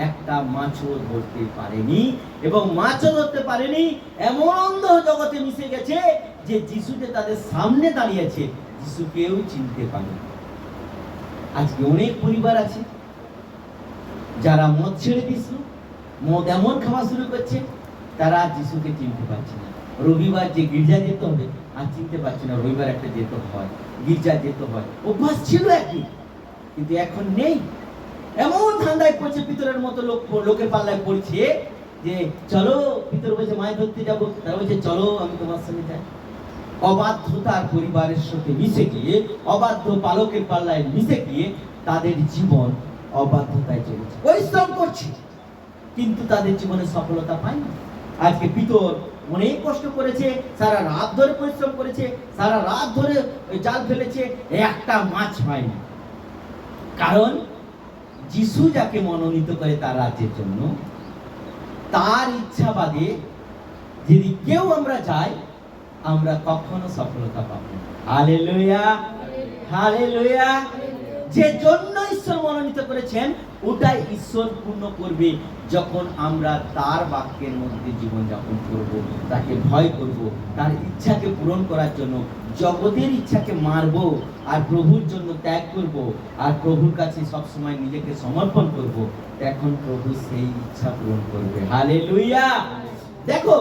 একটা মাছও ধরতে পারেনি, এবং মাছও ধরতে পারেনি। এমন অন্ধ জগতে মিশে গেছে যে যিশু যে তাদের সামনে দাঁড়িয়েছে, যিশু কেউ চিনতে পারে। আজকে অনেক পরিবার আছে যারা মদ ছেড়ে দিয়েছিল, মদ এমন খাওয়া শুরু করছে, তারা যিশুকে চিনতে পারছে না। রবিবার যে গির্জা যেতে হবে আর চিনতে পারছে না, রবিবার একটা যেতে হয়, গির্জা যেতে হয়। অভ্যাস ছিল একদিন, কিন্তু এখন নেই। এমন ধান্দায় পড়ছে, পিতরের মতো লোকের পাল্লায় পড়ছে যে চলো, পিতর বলছে মাছ ধরতে যাবো, তারা বলছে চলো আমি তোমার সঙ্গে যাই। অবাধ্যতার পরিবারের সাথে মিশে গিয়ে, অবাধ্য পালকের পাল্লায় মিশে গিয়ে তাদের জীবন অবাধ্যতায় চলেছে। পরিশ্রম করছে কিন্তু তাদের জীবনে সফলতা পায় না। আজকে পিতর অনেক কষ্ট করেছে, সারা রাত ধরে পরিশ্রম করেছে, সারা রাত ধরে জাল ফেলেছে, একটা মাছ পায়নি। কারণ যিশু যাকে মনোনীত করে তার রাজ্যের জন্য, তার ইচ্ছা বাদে যদি কেউ আমরা যাই, আমরা কখনো সফলতা পাবো না। Hallelujah, hallelujah. যে জন্য ঈশ্বর মনোনীত করেছেন, ওটাই ঈশ্বর পূর্ণ করবে যখন আমরা তার বাক্যের মধ্যে জীবনযাপন করব, তাকে ভয় করব, তার ইচ্ছাকে পূরণ করার জন্য জগতের ইচ্ছাকে মারব, আর প্রভুর জন্য ত্যাগ করব, আর প্রভুর কাছে সবসময় নিজেকে সমর্পণ করব, তখন প্রভু সেই ইচ্ছা পূরণ করবে। হালেলুয়া। দেখো,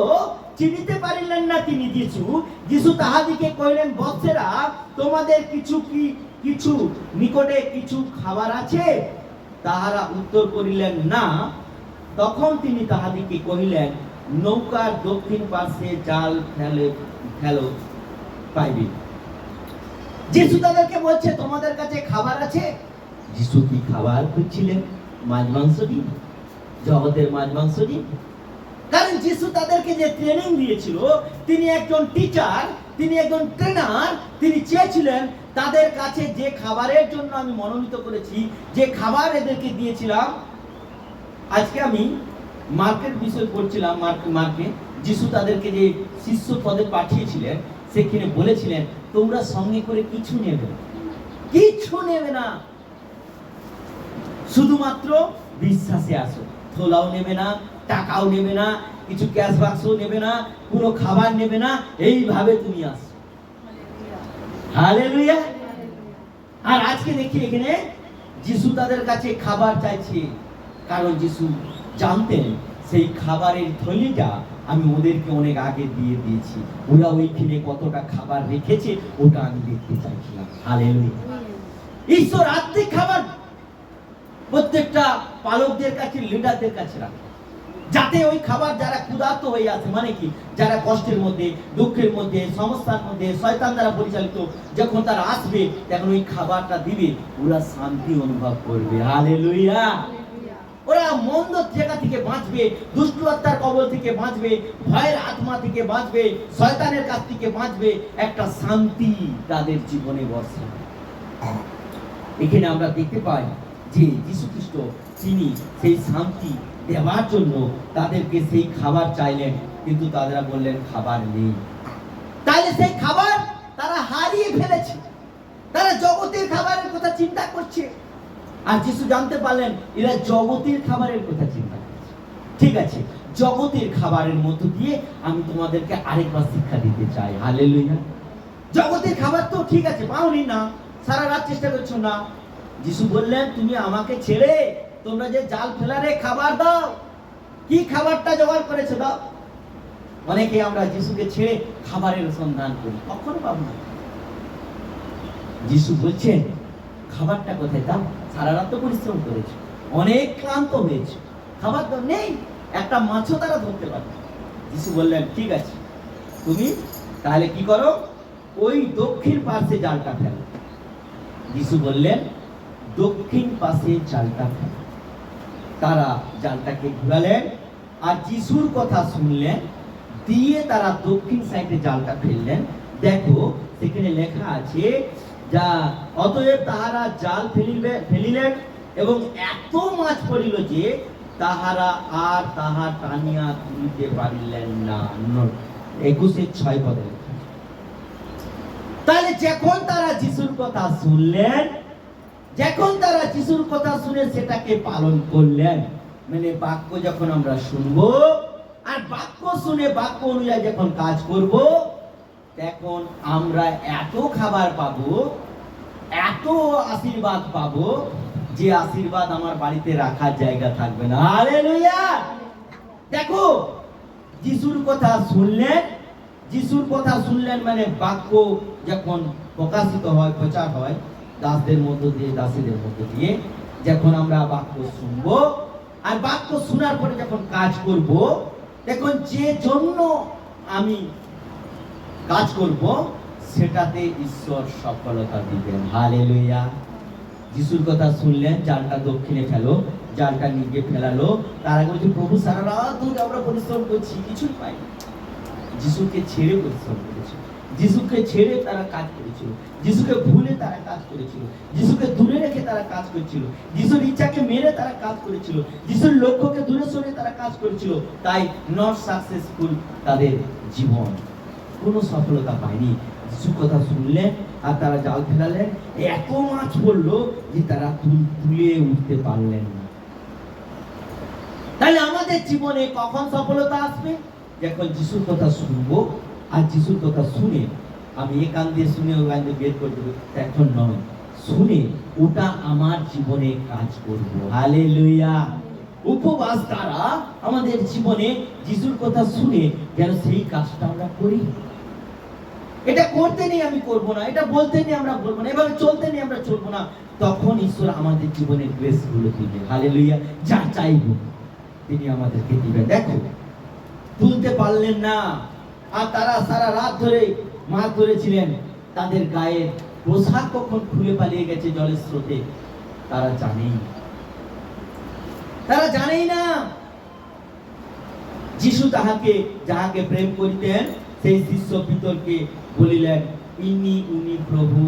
চিনিতে পারিলেন না তিনি যিশু। যিশু তাহাদিকে কহিলেন, বৎসেরা, তোমাদের কিছু নিকটে কিছু খাবার আছে? তাহারা উত্তর করিলেন না। তখন তিনি তাহাদিকে কহিলেন, নৌকার দক্ষিণ পাশে জাল ফেলো, পাইবে। যিশু তাদেরকে বলছে, তোমাদের কাছে খাবার আছে? যিশু কি খাবার খুঁজছিলেন? মাছ মাংস ডিম, জগতের মাছ মাংস ডিম? কারণ যিশু তাদেরকে যে ট্রেনিং দিয়েছিল, তিনি একজন টিচার, তিনি একজন ট্রেনার। তিনি চেয়েছিলেন তাদের কাছে যে খাবারের জন্য আমি মনোনীত করেছি, যে খাবার এদেরকে দিয়েছিলাম। আজকে আমি মার্কের বিষয় পড়ছিলাম, মার্কে যিশু তাদেরকে যে শিষ্য পদে পাঠিয়েছিলেন, সেখানে বলেছিলেন তোমরা সঙ্গে করে কিছু নেবে না, শুধুমাত্র বিশ্বাসে আসো। থোলাও নেবে না, টাকাও নেবে না, কিছু ক্যাশ বাক্সও নেবে না, পুরো খাবার নেবে না, এইভাবে তুমি আসো। হালেলুয়া। আর আজকে দেখি এখানে যিশু তাদের কাছে খাবার চাইছে, কারণ যিশু জানতেন সেই খাবারের থলিটা আমি ওদেরকে অনেক আগে দিয়ে দিয়েছি, ওরা ওইখানে কতটা খাবার রেখেছে ওটা আমি দেখতে চাইছিলাম। হালেলুয়া। ঈশ্বর আত্মিক খাবার প্রত্যেকটা পালকদের কাছে, লিডারদের কাছে রাখে, যাতে ওই খাবার যারা ক্ষুধার্ত হয়ে আছে, মানে কি, যারা কষ্টের মধ্যে, দুঃখের মধ্যে, সমস্যার মধ্যে, শয়তান দ্বারা পরিচালিত, যখন তারা আসবে তখন ওই খাবারটা দিবে, ওরা শান্তি অনুভব করবে। হালেলুয়া। ওরা মন্দ জায়গা থেকে বাঁচবে, দুষ্ট আত্মার কবল থেকে বাঁচবে, ভয়ের আত্মা থেকে বাঁচবে, শয়তানের কাছ থেকে বাঁচবে, একটা শান্তি তাদের জীবনে বর্ষা। এখানে আমরা দেখতে পাই যে যীশু খ্রিস্ট তিনি সেই শান্তি দেওয়ার জন্য তাদেরকে সেই খাবার চাইলেন, কিন্তু তারা বললেন খাবার নেই। তাহলে সেই খাবার তারা হারিয়ে ফেলেছে, তারা জগতের খাবারের কথা চিন্তা করছে। আর যিশু জানতে পারলেন এরা জগতের খাবারের কথা চিন্তা করছে। ঠিক আছে, জগতের খাবারের মধ্য দিয়ে আমি তোমাদেরকে আরেকবার শিক্ষা দিতে চাই। হালেলুয়া। জগতের খাবার তো ঠিক আছে, পাওনি না, সারা রাত চেষ্টা করছো না। যিশু বললেন তুমি আমাকে ছেড়ে তোমরা যে জাল ফেলারে খাবার দাও, কি খাবারটা জোগাড় করেছে দাও। অনেকে আমরা যিশুকে ছেড়ে খাবারের সন্ধান করি, কখনো পাবো না। যিশু বলছেন খাবারটা কোথায় দাও, সারা রাত তো পরিশ্রম করেছে, অনেক ক্লান্ত হয়েছে, খাবার তো নেই, একটা মাছও তারা ধরতে পারে। যিশু বললেন ঠিক আছে, তুমি তাহলে কি করো, ওই দক্ষিণ পাশে জালটা ফেলো। যিশু বললেন দক্ষিণ পাশে জালটা ফেলো। তারা জালটাকে ঘুরালেন আর যিশুর কথা শুনলেন, দিয়ে তারা দক্ষিণ সাইডে জালটা ফেললেন। দেখো সেখানে লেখা আছে, যা অতএব তাহারা জাল ফেলিলেন এবং এত মাছ পড়িল যে তাহারা আর তাহা টানিয়া তুলিতে পারিলেন না। 21-6 পদে। তাহলে যখন তারা যিশুর কথা শুনলেন, যখন তারা যিশুর কথা শুনে সেটাকে পালন করলেন, মানে বাক্য যখন আমরা শুনবো আর বাক্য শুনে বাক্য অনুযায়ী যখন কাজ করব, তখন আমরা এত খাবার পাবো, এত আশীর্বাদ পাবো, যে আশীর্বাদ আমার বাড়িতে রাখার জায়গা থাকবে না। হালেলুয়া। দেখো, যিশুর কথা শুনলেন, যিশুর কথা শুনলেন মানে বাক্য যখন প্রকাশিত হয়, প্রচার হয় দাসদের মধ্য দিয়ে, দাসীদের মধ্য দিয়ে, যখন আমরা বাক্য শুনবো আর বাক্য শোনার পরে যখন কাজ করব, দেখুন যে জন্য আমি কাজ করব সেটাতে ঈশ্বর সফলতা দিবেন। হালেলুয়া। যিশুর কথা শুনলেন, জালটা দক্ষিণে ফেলো, জালটা নিচে ফেলালো, তার আগে বলছে প্রভু সারা রাত ধরে আমরা পরিশ্রম করছি, কিছুই পাই। যিশুকে ছেড়ে পরিশ্রম করেছিল, যিশুকে ছেড়ে তারা কাজ করেছিল, যিশুকে ভুলে তারা কাজ করেছিল, যিশুকে দূরে রেখে তারা কাজ করেছিল, যিশুর ইচ্ছাকে মেরে তারা কাজ করেছিল, যিশুর লক্ষ্যকে দূরে সরে তারা কাজ করেছিল। তাই নট সাকসেসফুল তাদের জীবন, কোনো সফলতা পায়নি। যিশুর কথা শুনলেন আর তারা জাল ফেলালেন, এত মাছ পড়লো যে তারা তুলে উঠতে পারলেন না। তাহলে আমাদের জীবনে কখন সফলতা আসবে? যখন যিশুর কথা শুনবো আর যিশুর কথা শুনে আমি এ কান দিয়ে শুনে ও কান দিয়ে বের করে দেবো, এখন নয়, শুনে ওটা আমার জীবনে কাজ করবো। হালেলুয়া। উপবাস দ্বারা আমাদের জীবনে যিশুর কথা শুনে যেন সেই কাজটা আমরা করি। এটা করতে নেই আমি করব না, এটা বলতে নেই আমরা বলবো না, এভাবে চলতে নেই আমরা চলবো না, তখন ঈশ্বর আমাদের জীবনের গ্রেস গুলো দিবে। হালেলুয়া। যা চাইবো তিনি আমাদেরকে দিবেন। দেখো, তুলতে পারলেন না আর তারা সারা রাত ধরে মাছ ধরেছিলেন, তাদের গায়ে পোশাক কখন খুলে পালিয়ে গেছে জলের স্রোতে তারা জানেই, তারা জানেই না। যিশু যাহাকে প্রেম করিতেন সেই শিষ্য পিতরকে বলিলেন, উনি প্রভু।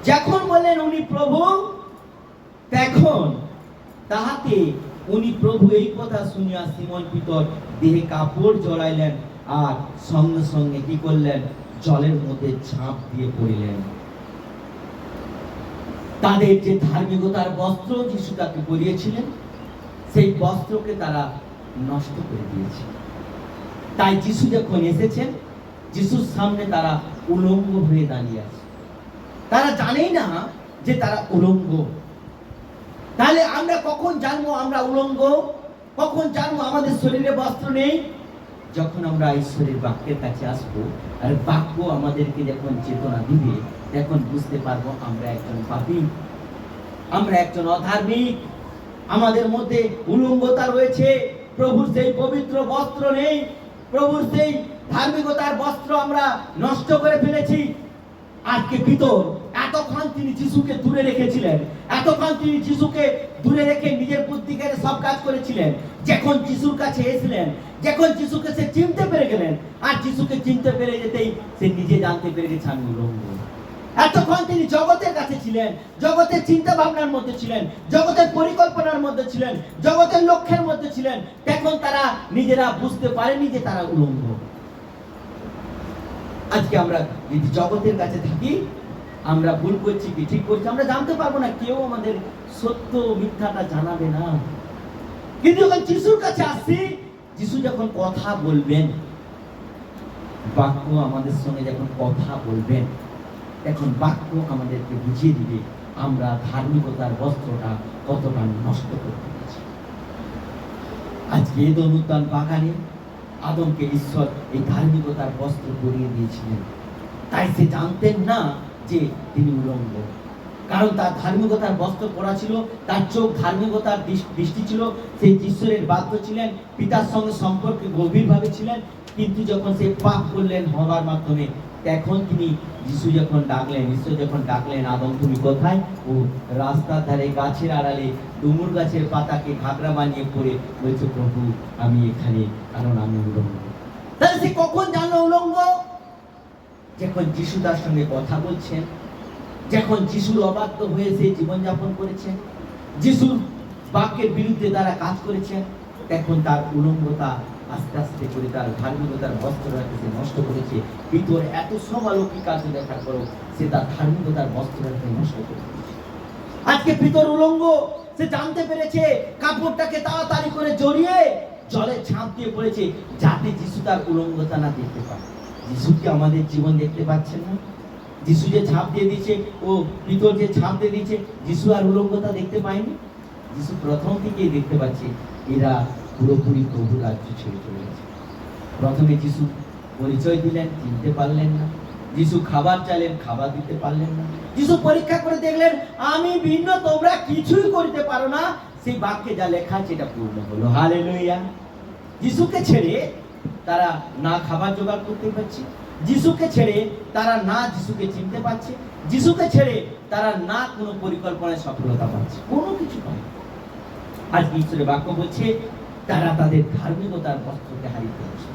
যখন বললেন উনি প্রভু, তখন তাহাকে উনি প্রভু এই কথা শুনিয়া সিমন পিতর দেহে কাপড় জড়াইলেন আর সঙ্গে সঙ্গে কি করলেন? জলের মধ্যে ঝাঁপ দিয়ে পড়িলেন। তাদের যে ধার্মিকতার বস্ত্র যিশু তাকে পরিয়েছিলেন, সেই বস্ত্রকে তারা নষ্ট করে দিয়েছে। তাই যিশু যখন এসেছেন, যিশুর সামনে তারা উলঙ্গ হয়ে দাঁড়িয়ে আছে। তারা জানেই না যে তারা উলঙ্গ। তাহলে আমরা কখন জানবো আমরা উলঙ্গ? কখন জানবো আমাদের শরীরে বস্ত্র নেই? যখন আমরা ঈশ্বরের বাক্যের কাছে আসবো আর বাক্য আমাদেরকে যখন চেতনা দিবে, তখন বুঝতে পারবো আমরা একজন পাপী, আমরা একজন অধার্মিক, আমাদের মধ্যে উলঙ্গতা রয়েছে। প্রভুর সেই পবিত্র বস্ত্র নেই, প্রভুর সেই ধার্মিকতার বস্ত্র আমরা নষ্ট করে ফেলেছি। আজকে পিতর এতক্ষণ তিনি যিশুকে দূরে রেখেছিলেন, এতক্ষণ তিনি যিশুকে দূরে রেখে নিজের বুদ্ধিকে সব কাজ করেছিলেন। যখন যিশুর কাছে এসেছিলেন, যখন যিশুকে সে চিনতে পেরে গেলেন, আর যিশুকে চিনতে পেরে যেতেই সে নিজে জানতে পেরে গেছে আমি উলঙ্গ। এতক্ষণ তিনি জগতের কাছে ছিলেন, জগতের চিন্তা ভাবনার মধ্যে ছিলেন, জগতের পরিকল্পনার মধ্যে ছিলেন, জগতের লক্ষ্যের মধ্যে ছিলেন। তখন তারা নিজেরা বুঝতে পারেনি যে তারা উলঙ্গ। আজকে আমরা যদি জগতের কাছে থাকি, আমরা ভুল করছি কি ঠিক করছি আমরা জানতে পারবো না, কেউ আমাদের সত্য মিথ্যাটা জানাবে না। কিন্তু যখন যিশুর কাছে আসছি, যিশু যখন কথা বলবেন, বাক্য আমাদের সঙ্গে যখন কথা বলবেন, এখন বাক্য আমাদেরকে বুঝিয়ে দিবে আমরা ধার্মিকতার বস্ত্রটা কতটা নষ্ট করতে পেরেছি। আজকে এদম উদ্যান বাগানে আদমকে ঈশ্বর এই ধার্মিকতার বস্ত্র পরিয়ে দিয়েছিলেন। তাই সে জানতেন না যে তিনি উলঙ্গ, কারণ তার ধার্মিকতার বস্ত্র পরা ছিল, তার চোখ ধার্মিকতার দৃষ্টি ছিল, সেই ঈশ্বরের বাধ্য ছিলেন, পিতার সঙ্গে সম্পর্কে গভীরভাবে ছিলেন। কিন্তু যখন সে পাপ করলেন হওয়ার মাধ্যমে, তখন তিনি যিশু যখন ডাকলেন, ঈশ্বর যখন ডাকলেন, আদম তুমি কোথায়? ও রাস্তার ধারে গাছের আড়ালে ডুমুর গাছের পাতাকে ঘাগরা বানিয়ে পড়ে বলছে, প্রভু আমি এখানে, কারণ আমি উলঙ্গ। তাহলে সে কখন জানলো উলঙ্গ? যখন যিশু তার সঙ্গে কথা বলছেন, যখন যিশুর অবাধ্য হয়ে সে জীবনযাপন করেছেন, যিশুর বাক্যের বিরুদ্ধে তারা কাজ করেছেন, এখন তার উলঙ্গতা আস্তে আস্তে করে তার ধার্মিকতার বস্ত্রটাকে সে নষ্ট করেছে। পিতর এত সব অলৌকিক কাজ দেখার পরও সে তার ধার্মিকতার বস্ত্রটাকে নষ্ট করে দিয়েছে। আজকে পিতর উলঙ্গ, সে জানতে পেরেছে, কাপড়টাকে তাড়াতাড়ি করে জড়িয়ে জলে ঝাঁপ দিয়ে পড়েছে যাতে যিশু তার উলঙ্গতা না দেখতে পায়। যিশু কি আমাদের জীবন দেখতে পাচ্ছেন না? যিশু যে ঝাঁপ দিয়ে দিয়েছে, ও পিতর যে ঝাঁপ দিয়ে দিয়েছে, যিশু আর উলঙ্গতা দেখতে পায়নি। যিশু প্রথম থেকেই দেখতে পাচ্ছে এরা পুরোপুরি প্রভু রাজ্য ছেড়ে চলে গেছে। প্রথমে যিশু পরিচয় দিলেন, চিনতে পারলেন না। যিশু খাবার চাইলেন, খাবার দিতে পারলেন না। যিশু পরীক্ষা করে দেখলেন আমি ভিন্ন, তোমরা কিছুই করতে পারো না। সেই বাক্যে যা লেখা আছে এটা পূর্ণ হলো। হালেলুয়া। যিশুকে ছেড়ে তারা না খাবার জোগাড় করতে পারছে, যিশুকে ছেড়ে তারা না যিশুকে চিনতে পারছে, যিশুকে ছেড়ে তারা না কোনো পরিকল্পনায় সফলতা পাচ্ছে, কোনো কিছু পায়। আজকে ঈশ্বরের বাক্য বলছে তারা তাদের ধার্মিকতার বস্ত্রকে হারিয়ে ফেলেছে।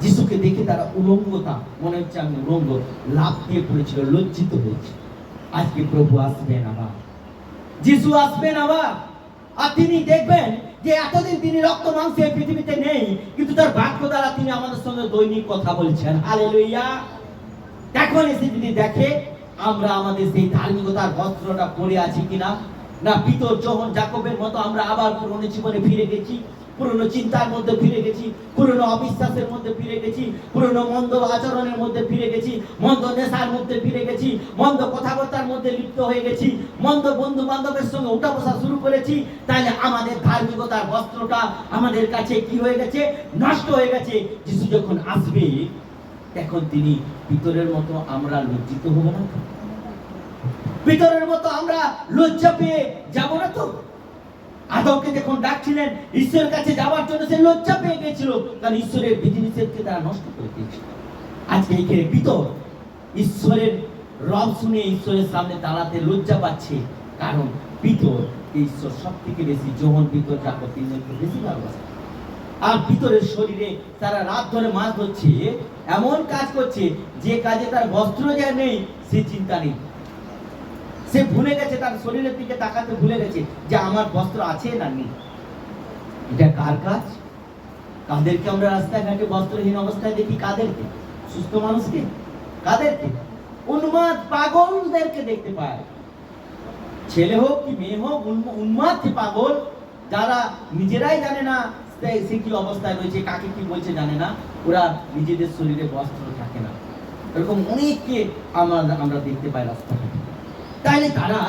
যিশুকে দেখে তারা উলঙ্গতা, মনে হচ্ছে আমি উলঙ্গ, লাফ দিয়ে পড়েছিল, লজ্জিত হয়েছে। আজকে প্রভু আসবেন আবার, যিশু আসবেন আবার, আর তিনি দেখবেন যে এতদিন তিনি রক্ত মাংসে এই পৃথিবীতে নেই, কিন্তু তার বাক্য দ্বারা তিনি আমাদের সঙ্গে দৈনিক কথা বলছেন। হালেলুয়া। এখন এসে যদি দেখে আমরা আমাদের সেই ধার্মিকতার বস্ত্রটা পরে আছি কিনা, না পিতর যোহন যাকবের মতো আমরা আবার পুরনো জীবনে ফিরে গেছি, পুরনো চিন্তার মধ্যে ফিরে গেছি, পুরনো অবিশ্বাসের মধ্যে ফিরে গেছি, পুরনো মন্দ আচরণের মধ্যে ফিরে গেছি, মন্দ নেশার মধ্যে ফিরে গেছি, মন্দ কথাবার্তার মধ্যে লিপ্ত হয়ে গেছি, মন্দ বন্ধু বান্ধবের সঙ্গে উঠা বসা শুরু করেছি। তাহলে আমাদের ধার্মিকতার বস্ত্রটা আমাদের কাছে কি হয়ে গেছে? নষ্ট হয়ে গেছে। যিশু যখন আসবে তখন তিনি পিতরের মতো আমরা লজ্জিত হব না তো? পিতরের মতো আমরা লজ্জা পেয়ে যাব না তো? আদমকে যখন ডাকছিলেন ঈশ্বরের কাছে যাওয়ার জন্য, সে লজ্জা পেয়ে গেছিল, কারণ ঈশ্বরের বিধিনিষেধকে তারা নষ্ট করে দিয়েছিল। আজকে এইখানে পিতর ঈশ্বরের রব শুনে ঈশ্বরের সামনে দাঁড়াতে লজ্জা পাচ্ছে, কারণ পিতর ঈশ্বর সব থেকে বেশি, যোহন পিতর যাকব তিনজনকে বেশি ভালোবাসে। আর পিতরের শরীরে তারা রাত ধরে মাছ ধরছে, এমন কাজ করছে যে কাজে তার বস্ত্র যা নেই সে চিন্তা নেই। সে ভুলে গেছে, তার শরীরের দিকে তাকাতে ভুলে গেছে যে আমার বস্ত্র আছে না নেই। এটা কার কাজ? কাদেরকে আমরা রাস্তাঘাটে বস্ত্রহীন অবস্থায় দেখি? কাদেরকে? সুস্থ মানুষকে? কাদেরকে? উন্মাদ পাগলদেরকে দেখতে পায়। ছেলে হোক কি মেয়ে হোক, উন্মাদ পাগল, যারা নিজেরাই জানে না সে কি অবস্থায় রয়েছে, কাকে কি বলছে জানে না, ওরা নিজেদের শরীরে বস্ত্র থাকে না। এরকম অনেককে আমরা দেখতে পাই রাস্তাঘাটে। তাইলে তারা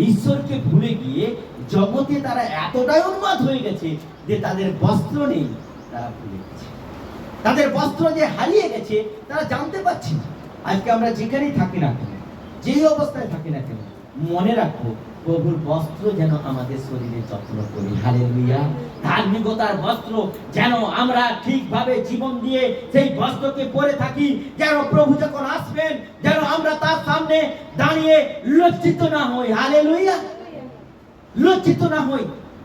ঈশ্বরকে ভুলে গিয়ে জগতে তারা এতটাই উন্মাদ হয়ে গেছে যে তাদের বস্ত্র নেই, তারা ভুলে গেছে। তাদের বস্ত্র যে হারিয়ে গেছে তারা জানতে পারছে না। আজকে আমরা যেখানেই থাকি না কেন, যেই অবস্থায় থাকি না কেন, মনে রাখবো প্রভুর বস্ত্র যেন আমাদের শরীরে যত্ন করি। হালেলুয়া। ধার্মিকতার বস্ত্র যেন আমরা ঠিকভাবে জীবন দিয়ে সেই বস্ত্রকে পরে থাকি, যেন প্রভু যখন আসবেন যেন আমরা তার সামনে দাঁড়িয়ে লজ্জিত না হই। হালেলুয়া। লজ্জিত না হই।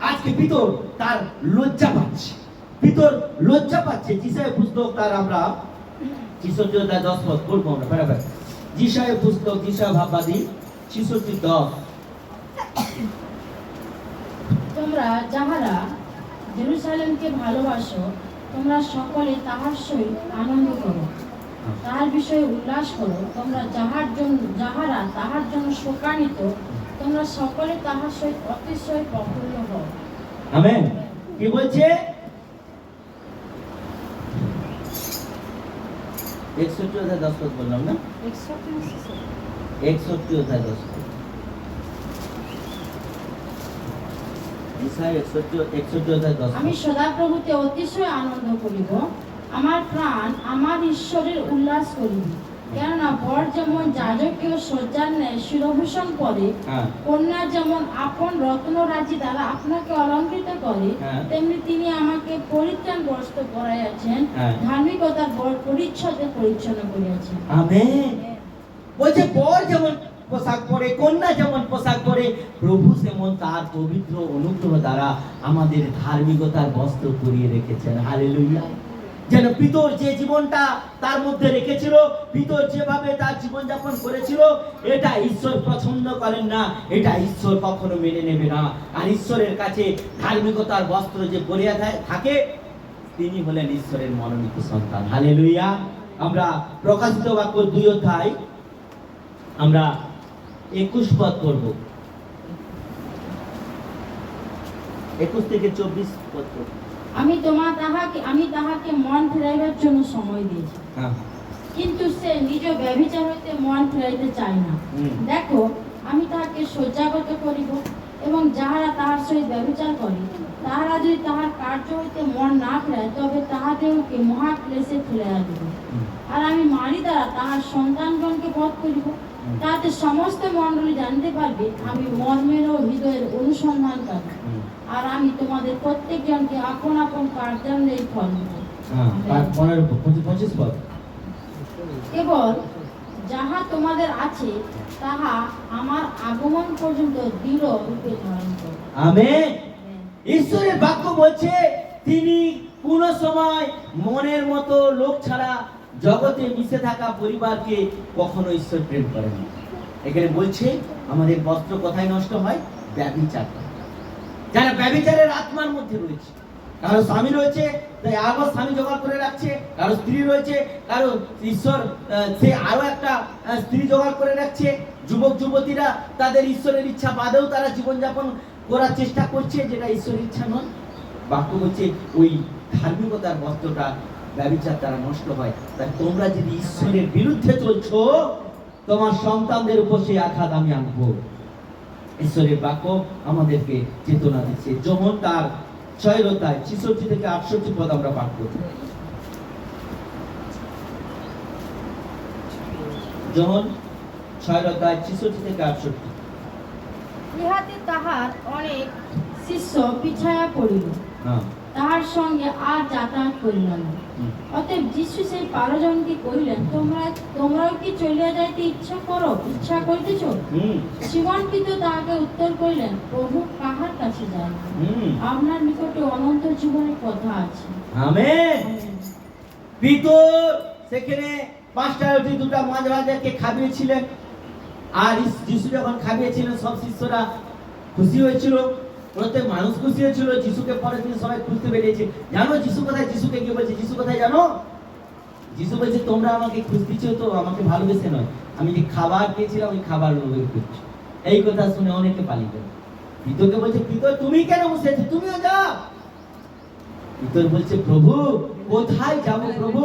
আজকে পিতর তার লজ্জা পাচ্ছে, পিতর লজ্জা পাচ্ছে। যিশায় পুস্তক তার আমরা 66:10 পদ পড়বো আমরা বরাবর। যিশায় পুস্তক, যিশায় ভাববাদী 66:10। তোমরা যাহারা জেরুজালেমকে ভালোবাসো, তোমরা সকলে তাহার সহিত আনন্দ করো, তাহার বিষয়ে উল্লাস করো। তোমরা যাহারা তাহার জন্য শোকান্বিত, তোমরা সকলে তাহার সহিত অতিশয় প্রফুল্ল হও। আমেন। কি বলছে? 61:10 বললাম না? 61:10। আমি সদাপ্রভুতে অতিশয় আনন্দ করিব, আমার প্রাণ আমার ঈশ্বরের উল্লাস করিবে। কেননা বর যেমন যাজকীয় সজ্জার ন্যায় শিরভূষণ পরে, কন্যা যেমন আপন রত্নরাজি দ্বারা আপনাকে অলঙ্কৃত করে, তেমনি তিনি আমাকে পরিত্রাণ বস্ত্র পরাইয়াছেন, ধার্মিকতার পরিচ্ছদে পরিচ্ছন্ন করিয়াছেন। আমেন। বলছে বর যেমন পোশাক পরে, কন্যা যেমন পোশাক পরে, প্রভু যেমন তার পবিত্র অনুগ্রহ দ্বারা আমাদের ধার্মিকতার বস্ত্র পরিয়ে রেখেছেন। হালেলুয়া। যেন পিতর যে জীবনটা তার মধ্যে রেখেছিল, পিতর যেভাবে তার জীবনযাপন করেছিল, এটা ঈশ্বর পছন্দ করেন না, এটা ঈশ্বর কখনো মেনে নেবে না। আর ঈশ্বরের কাছে ধার্মিকতার বস্ত্র যে পরে থাকে, তিনি হলেন ঈশ্বরের মনোনীত সন্তান। হালেলুয়া। আমরা প্রকাশিত বাক্য 2 অধ্যায় আমরা 21 পদ পড়ব, 21 থেকে 24 পদ পড়ব। আমি তাহাকে মন ফিরাইবার জন্য সময় দিয়েছি, হ্যাঁ, কিন্তু সে নিজ ব্যভিচার হইতে মন ফিরাইতে চায় না। দেখো, আমি তাহাকে সজ্জাগত করিব, এবং যাহারা তাহার সহিত ব্যভিচার করে, তাহারা যদি তাহার কার্য হইতে মন না ফিরায়, তবে তাহাদেরকে মহাক্লেশে ফেলিয়া দিব। আর আমি মারি দ্বারা তাহার সন্তানগণকে বধ করিব, তাহাতে সমস্ত মণ্ডলী জানিতে পারবে আমি মর্মের ও হৃদয়ের অনুসন্ধান করি। আর আমি তোমাদের প্রত্যেকজনকে আপন আপন কার্যালয়ে ফল দিব। কেবল যাহা তোমাদের আছে, তাহা আমার আগমন পর্যন্ত দৃঢ় রূপে ধারণ করো। আমেন। ঈশ্বরের বাক্য বলছে তিনি কোন সময় মনের মতো লোক ছাড়া জগতে মিশে থাকা পরিবারকে কখনো ঈশ্বর প্রেম করেন না। এখানে বলছে আমাদের বস্ত্র কোথায় নষ্ট হয়? ব্যভিচার। যারা ব্যভিচারের আত্মার মধ্যে রয়েছে, কারো স্বামী রয়েছে তাই আবার স্বামী জোগাড় করে রাখছে, কারো স্ত্রী রয়েছে, কারো ঈশ্বর সে আরো একটা স্ত্রী জোগাড় করে রাখছে। যুবক যুবতীরা তাদের ঈশ্বরের ইচ্ছা বাদেও তারা জীবনযাপন করার চেষ্টা করছে, যেটা ঈশ্বরের ইচ্ছা নয়। বাক্য বলছে ওই ধার্মিকতার বস্ত্রটা ব্যভিচার দ্বারা নষ্ট হয়। তাই তোমরা যদি ঈশ্বরের বিরুদ্ধে চলছো, তোমার সন্তানদের উপর সেই আঘাত আমি আনবো। ঈশ্বরের বাক্য আমাদেরকে চেতনা দিচ্ছে। যখন তার 6 অধ্যায় 66 থেকে 68 পদ আমরা পাঠ করছি। যখন 6 অধ্যায় 66 থেকে 68। ইহাতে তাহার অনেক শিষ্য পিছায়া পড়িল, তাহার সঙ্গে আর যাতায়াত করিল না। অতএব যীশু সেই 12 জনকে কহিলেন, তোমরাও কি চলিয়া যাইতে ইচ্ছা করিতেছ? সিমন পিতর তাহাকে উত্তর করিলেন, প্রভু, কাহার কাছে যাই? আপনার নিকটে অনন্ত জীবনের কথা আছে। আমেন। পিতর সেখানে 5টায় উঠে 2টা মাছ ভাজাকে খাইয়েছিলেন, আর যিশু যখন খাইয়েছিলেন সব শিষ্যরা খুশি হয়েছিল, প্রত্যেক মানুষ খুশি হয়েছিল। যিশুকে পরের দিন সবাই খুঁজতে বেরিয়েছে। জানো যিশু কোথায়? যিশুকে গিয়ে বলছে, যিশু কোথায় জানো? যিশু বলছে, তোমরা আমাকে খুঁজতেছ তো আমাকে ভালোবেসে নয়, আমি যে খাবার দিয়েছিলাম ওই খাবার লোভে খুঁজছো। এই কথা শুনে অনেকে পালিয়ে গেল। পিতরকে বলছে, পিতর তুমি কেন বসে আছো? তুমিও যাও। পিতর বলছে, প্রভু, কোথায় যাব প্রভু?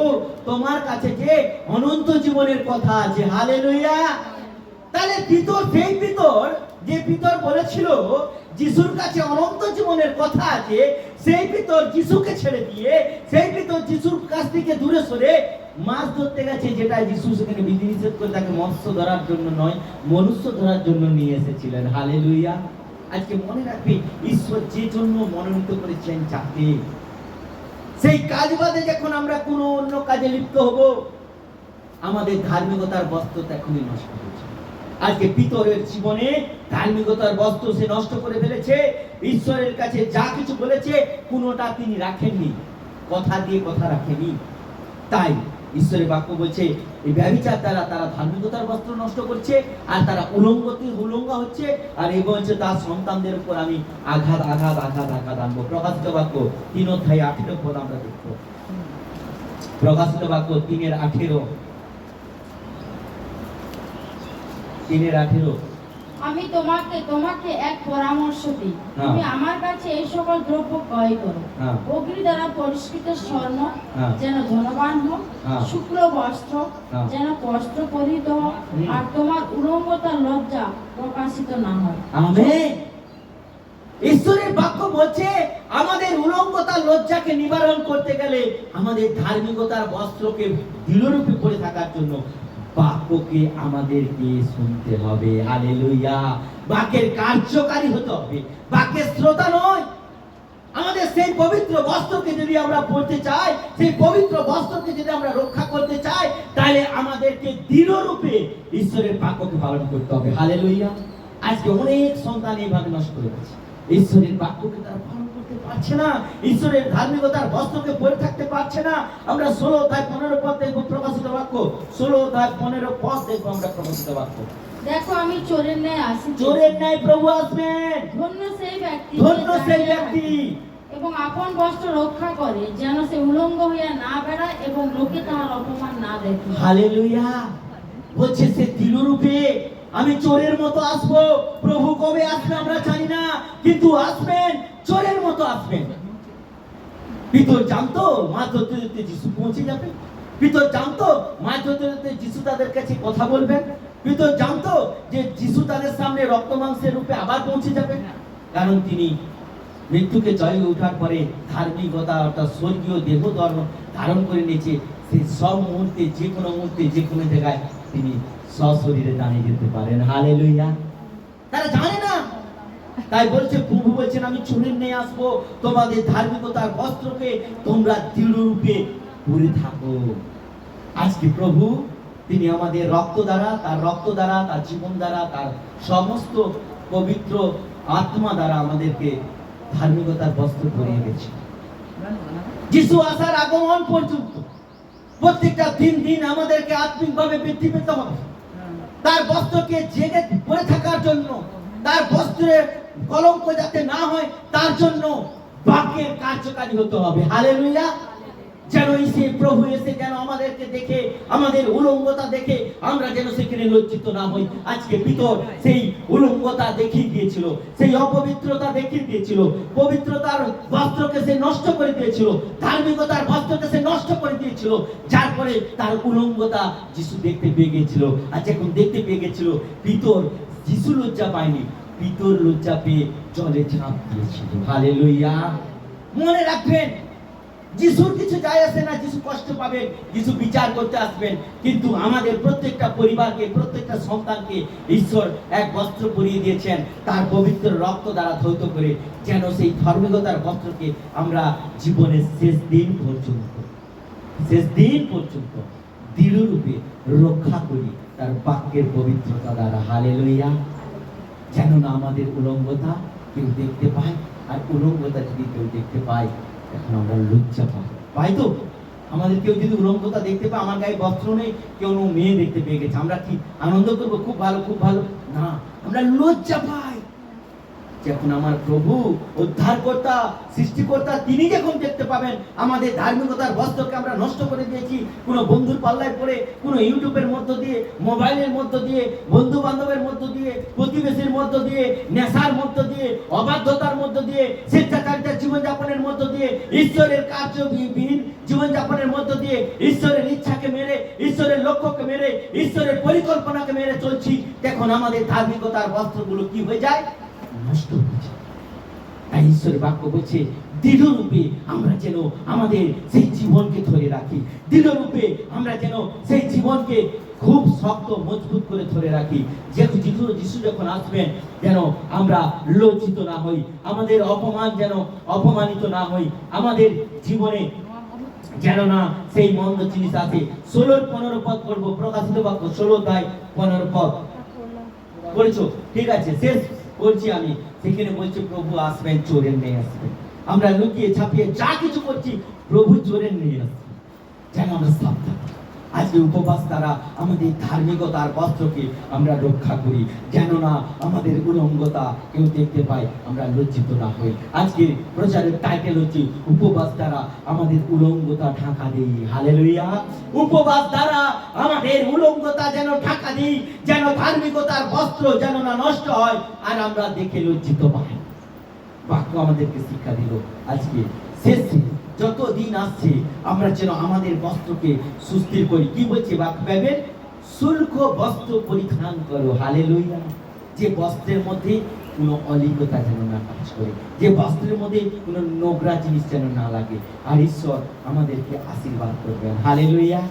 তোমার কাছে যে অনন্ত জীবনের কথা আছে। হালেলুয়া। তাহলে পিতর সেই পিতর যে পিতর বলেছিল যিশুর কাছে অনন্ত জীবনের কথা আছে, সেই পিতর যিশুকে ছেড়ে দিয়ে, সেই পিতর যিশুর কাছ থেকে দূরে সরে মাছ ধরতে গেছে, যেটা যিশু সেখানে বিধিনিষেধ করে তাকে মৎস্য ধরার জন্য নয়, মনুষ্য ধরার জন্য নিয়ে এসেছিলেন। হালেলুয়া। আজকে মনে রাখবে, ঈশ্বর যে জন্য মনোনীত করেছেন যাকে, সেই কাজ বাদে যখন আমরা কোনো অন্য কাজে লিপ্ত হব, আমাদের ধার্মিকতার বস্ত্র এখনই নষ্ট হয়েছে। আজকে পিতরের জীবনে ধার্মিকতার বস্ত্র সে নষ্ট করে ফেলেছে। ঈশ্বরের কাছে যা কিছু বলেছে কোনোটা তিনি রাখেননি, কথা দিয়ে কথা রাখেনি। তাই ঈশ্বরের বাক্য বলছে এই ব্যভিচার দ্বারা তারা ধার্মিকতার বস্ত্র নষ্ট করছে, আর তারা উলঙ্গ হচ্ছে। আর এই বলছে তার সন্তানদের উপর আমি আঘাত আনবো। প্রকাশিত বাক্য 3 অধ্যায় 18 পদ আমরা দেখব। প্রকাশিত বাক্য 3:18। আমি তোমাকে এক পরামর্শ দিই, তুমি আমার কাছে এই সকল দ্রব্য ক্রয় করো। অগ্নি দ্বারা পরিষ্কৃত স্বর্ণ যেন ধনবান হোক, শুক্ল বস্ত্র যেন বস্ত্র পরিহিত হোক, আর তোমার উলঙ্গতার লজ্জা প্রকাশিত না হয়। আমেন। ঈশ্বরের বাক্য বলছে আমাদের উলঙ্গতার লজ্জাকে নিবারণ করতে গেলে আমাদের ধার্মিকতার বস্ত্রকে দৃঢ়রূপে পরে থাকার জন্য বাক্যকে আমাদেরকে শুনতে হবে। হালেলুয়া। বাক্যের কার্যকারী হতে হবে, বাক্যের শ্রোতা নয়। আমাদের সেই পবিত্র বস্ত্রকে যদি আমরা পড়তে চাই, সেই পবিত্র বস্ত্রকে যদি আমরা রক্ষা করতে চাই, তাহলে আমাদেরকে দৃঢ়রূপে ঈশ্বরের বাক্যকে পালন করতে হবে। হালেলুয়া। আজকে অনেক সন্তান এইভাবে নষ্ট করে গেছে, ঈশ্বরের বাক্যকে তারা পালন করতে পারে পারছে না, ঈশ্বরের ধার্মিকতার বস্ত্রকে পরে থাকতে পারছে না। আমরা 16 অধ্যায় 15 পদ দেখবো প্রকাশিত বাক্য, 16 অধ্যায় 15 পদ দেখবো আমরা প্রকাশিত বাক্য। দেখো আমি চোরের ন্যায় আসিতেছি। চোরের ন্যায় প্রভু আসবেন। ধন্য সেই ব্যক্তি ধন্য সেই ব্যক্তি এবং আপন বস্ত্র রক্ষা করে, যেন সে উলঙ্গ হইয়া না বেড়ায় এবং লোকে তাহার অপমান না দেখে। হালেলুয়া। বলছে সে দৃঢ়রূপে আমি চোরের মতো আসবো। প্রভু কবে আসবে আমরা জানি না, কিন্তু আসবেন, চোরের মতো আসবেন। পিতর জানতো মা ধরতে ধরতে যিশু পৌঁছে যাবে। পিতর জানতো মা ধরতে ধরতে যিশু তাদের কাছে কথা বলবেন। পিতর জানতো যে যিশু তাদের সামনে রক্ত মাংসের রূপে আবার পৌঁছে যাবে, কারণ তিনি মৃত্যুকে জয় ওঠার পরে ধার্মিকতা অর্থাৎ স্বর্গীয় দেহ ধর্ম ধারণ করে নিয়েছে। সেই সব মুহূর্তে, যে কোনো মুহূর্তে, যে কোনো জায়গায় তিনি সশরীরে দাঁড়িয়ে যেতে পারেন। হালেলুয়া। তারা জানে না, তাই বলছে, প্রভু বলছেন আমি চোরের নিয়ে আসবো, তোমাদের ধার্মিকতার বস্ত্রকে তোমরা দৃঢ়রূপে পরে থাকো। আজকে প্রভু তিনি আমাদের রক্ত দ্বারা, তার রক্ত দ্বারা, তার জীবন দ্বারা, তার সমস্ত পবিত্র আত্মা দ্বারা আমাদেরকে ধার্মিকতার বস্ত্র পরিয়ে গেছে। যিশু আসার আগমন পর্যন্ত প্রত্যেকটা দিন আমাদেরকে আত্মিকভাবে বৃদ্ধি পেতে হবে। তার বস্ত্রকে জেগে পরে থাকার জন্য, তার বস্ত্রের কলঙ্ক যাতে না হয় তার জন্য বাক্যের কার্যকারী হতে হবে। হালেলুয়া। যেন এসে প্রভু এসে যেন আমাদেরকে দেখে, আমাদের উলঙ্গতা দেখে আমরা যেন সেখানে লজ্জিত না হই। আজকে পিতর সেই উলঙ্গতা দেখিয়ে দিয়েছিল, সেই অপবিত্রতা দেখিয়ে দিয়েছিল, পবিত্রতার বস্ত্রকে সে নষ্ট করে দিয়েছিল, ধার্মিকতার বস্ত্রকে সে নষ্ট করে দিয়েছিল, যার পরে তার উলঙ্গতা যিশু দেখতে পেয়ে গিয়েছিল। আর যখন দেখতে পেয়ে গেছিল, পিতর, যিশু লজ্জা পায়নি, পিতর লজ্জা পেয়ে জলে ঝাঁপ দিয়েছিল। হালেলুয়া। মনে রাখবেন, যিশুর কিছু যায় আসে না, যিশু কষ্ট পাবেন, যিশু বিচার করতে আসবেন, কিন্তু আমাদের প্রত্যেকটা পরিবারকে, প্রত্যেকটা সন্তানকে ঈশ্বর এক বস্ত্র পরিয়ে দিয়েছেন তার পবিত্র রক্ত দ্বারা ধৌত করে, যেন সেই ধার্মিকতার বস্ত্রকে আমরা জীবনের শেষ দিন পর্যন্ত দৃঢ়রূপে রক্ষা করি তার বাক্যের পবিত্রতা দ্বারা। হালেলুয়া। যেন না আমাদের উলঙ্গতা কেউ দেখতে পায়, আর উলঙ্গতা যদি কেউ দেখতে পায়, এখন আমরা লজ্জা পাই তো। আমাদের কেউ যদি উলঙ্গতা দেখতে পায়, আমার গায়ে বস্ত্র নেই, কেউ মেয়ে দেখতে পেয়ে গেছে, আমরা কি আনন্দ করবো? খুব ভালো, খুব ভালো না, আমরা লজ্জা পাই। যখন আমার প্রভু, উদ্ধারকর্তা, সৃষ্টিকর্তা, তিনি যখন দেখতে পাবেন আমাদের ধার্মিকতার বস্ত্রকে আমরা নষ্ট করে দিয়েছি, কোনো বন্ধুর পাল্লায় পড়ে, কোনো ইউটিউবের মধ্য দিয়ে, মোবাইলের মধ্য দিয়ে, বন্ধু বান্ধবের মধ্য দিয়ে, প্রতিবেশীর মধ্য দিয়ে, নেশার মধ্য দিয়ে, অবাধ্যতার মধ্য দিয়ে, স্বেচ্ছাচারিতার জীবনযাপনের মধ্য দিয়ে, ঈশ্বরের কার্যবিহীন জীবনযাপনের মধ্য দিয়ে, ঈশ্বরের ইচ্ছাকে মেরে, ঈশ্বরের লক্ষ্যকে মেরে, ঈশ্বরের পরিকল্পনাকে মেরে চলছি। দেখুন আমাদের ধার্মিকতার বস্ত্রগুলো কি হয়ে যায়? নষ্ট হয়ে যায়। তাই ঈশ্বরের বাক্য বলছে, দৃঢ়রূপে আমরা যেন আমাদের সেই জীবনকে ধরে রাখি, দৃঢ়রূপে আমরা যেন সেই জীবনকে খুব শক্ত মজবুত করে ধরে রাখি। যেহেতু যিশু যখন আসবেন, যেন আমরা লজ্জিত না হই, আমাদের অপমানিত না হই, আমাদের জীবনে যেন না সেই মন্দ জিনিস আসে। 16-15 পদ পড়বো, প্রকাশিত বাক্য 16 অধ্যায় 15 পদ পড়েছো? ঠিক আছে, শেষ করছি আমি। সেখানে বলছে প্রভু আসবেন, চোরের নিয়ে আসবেন। আমরা লুকিয়ে ছাপিয়ে যা কিছু করছি, প্রভু চোরের নিয়ে আসবেন, যেন আমরা সাবধান। আজকে উপবাস দ্বারা আমাদের ধার্মিকতার বস্ত্রকে আমরা রক্ষা করি, যেন না আমাদের উলঙ্গতা কেউ দেখতে পায়, আমরা লজ্জিত না হই। আজকে প্রচারের টাইটেল হচ্ছে, উপবাস দ্বারা আমাদের উলঙ্গতা ঢাকা দিই। হালেলুয়া। উপবাস দ্বারা আমাদের উলঙ্গতা যেন ঢাকা দিই, যেন ধার্মিকতার বস্ত্র যেন না নষ্ট হয়, আর আমরা দেখে লজ্জিত পাই। বাক্য আমাদেরকে শিক্ষা দিল। আজকে শেষে যত দিন আসছে, আমরা যেন আমাদের বস্ত্রকে সুস্থির করি। কি বলছে বাক্য? বাইবেল, শুল্ক বস্ত্র পরিধান করো। হালেলুয়া। যে বস্ত্রের মধ্যে কোনো অলিকতা যেন না কাজ করে, যে বস্ত্রের মধ্যে কোনো নোংরা জিনিস যেন না লাগে, আর ঈশ্বর আমাদেরকে আশীর্বাদ করবেন। হালেলুয়া।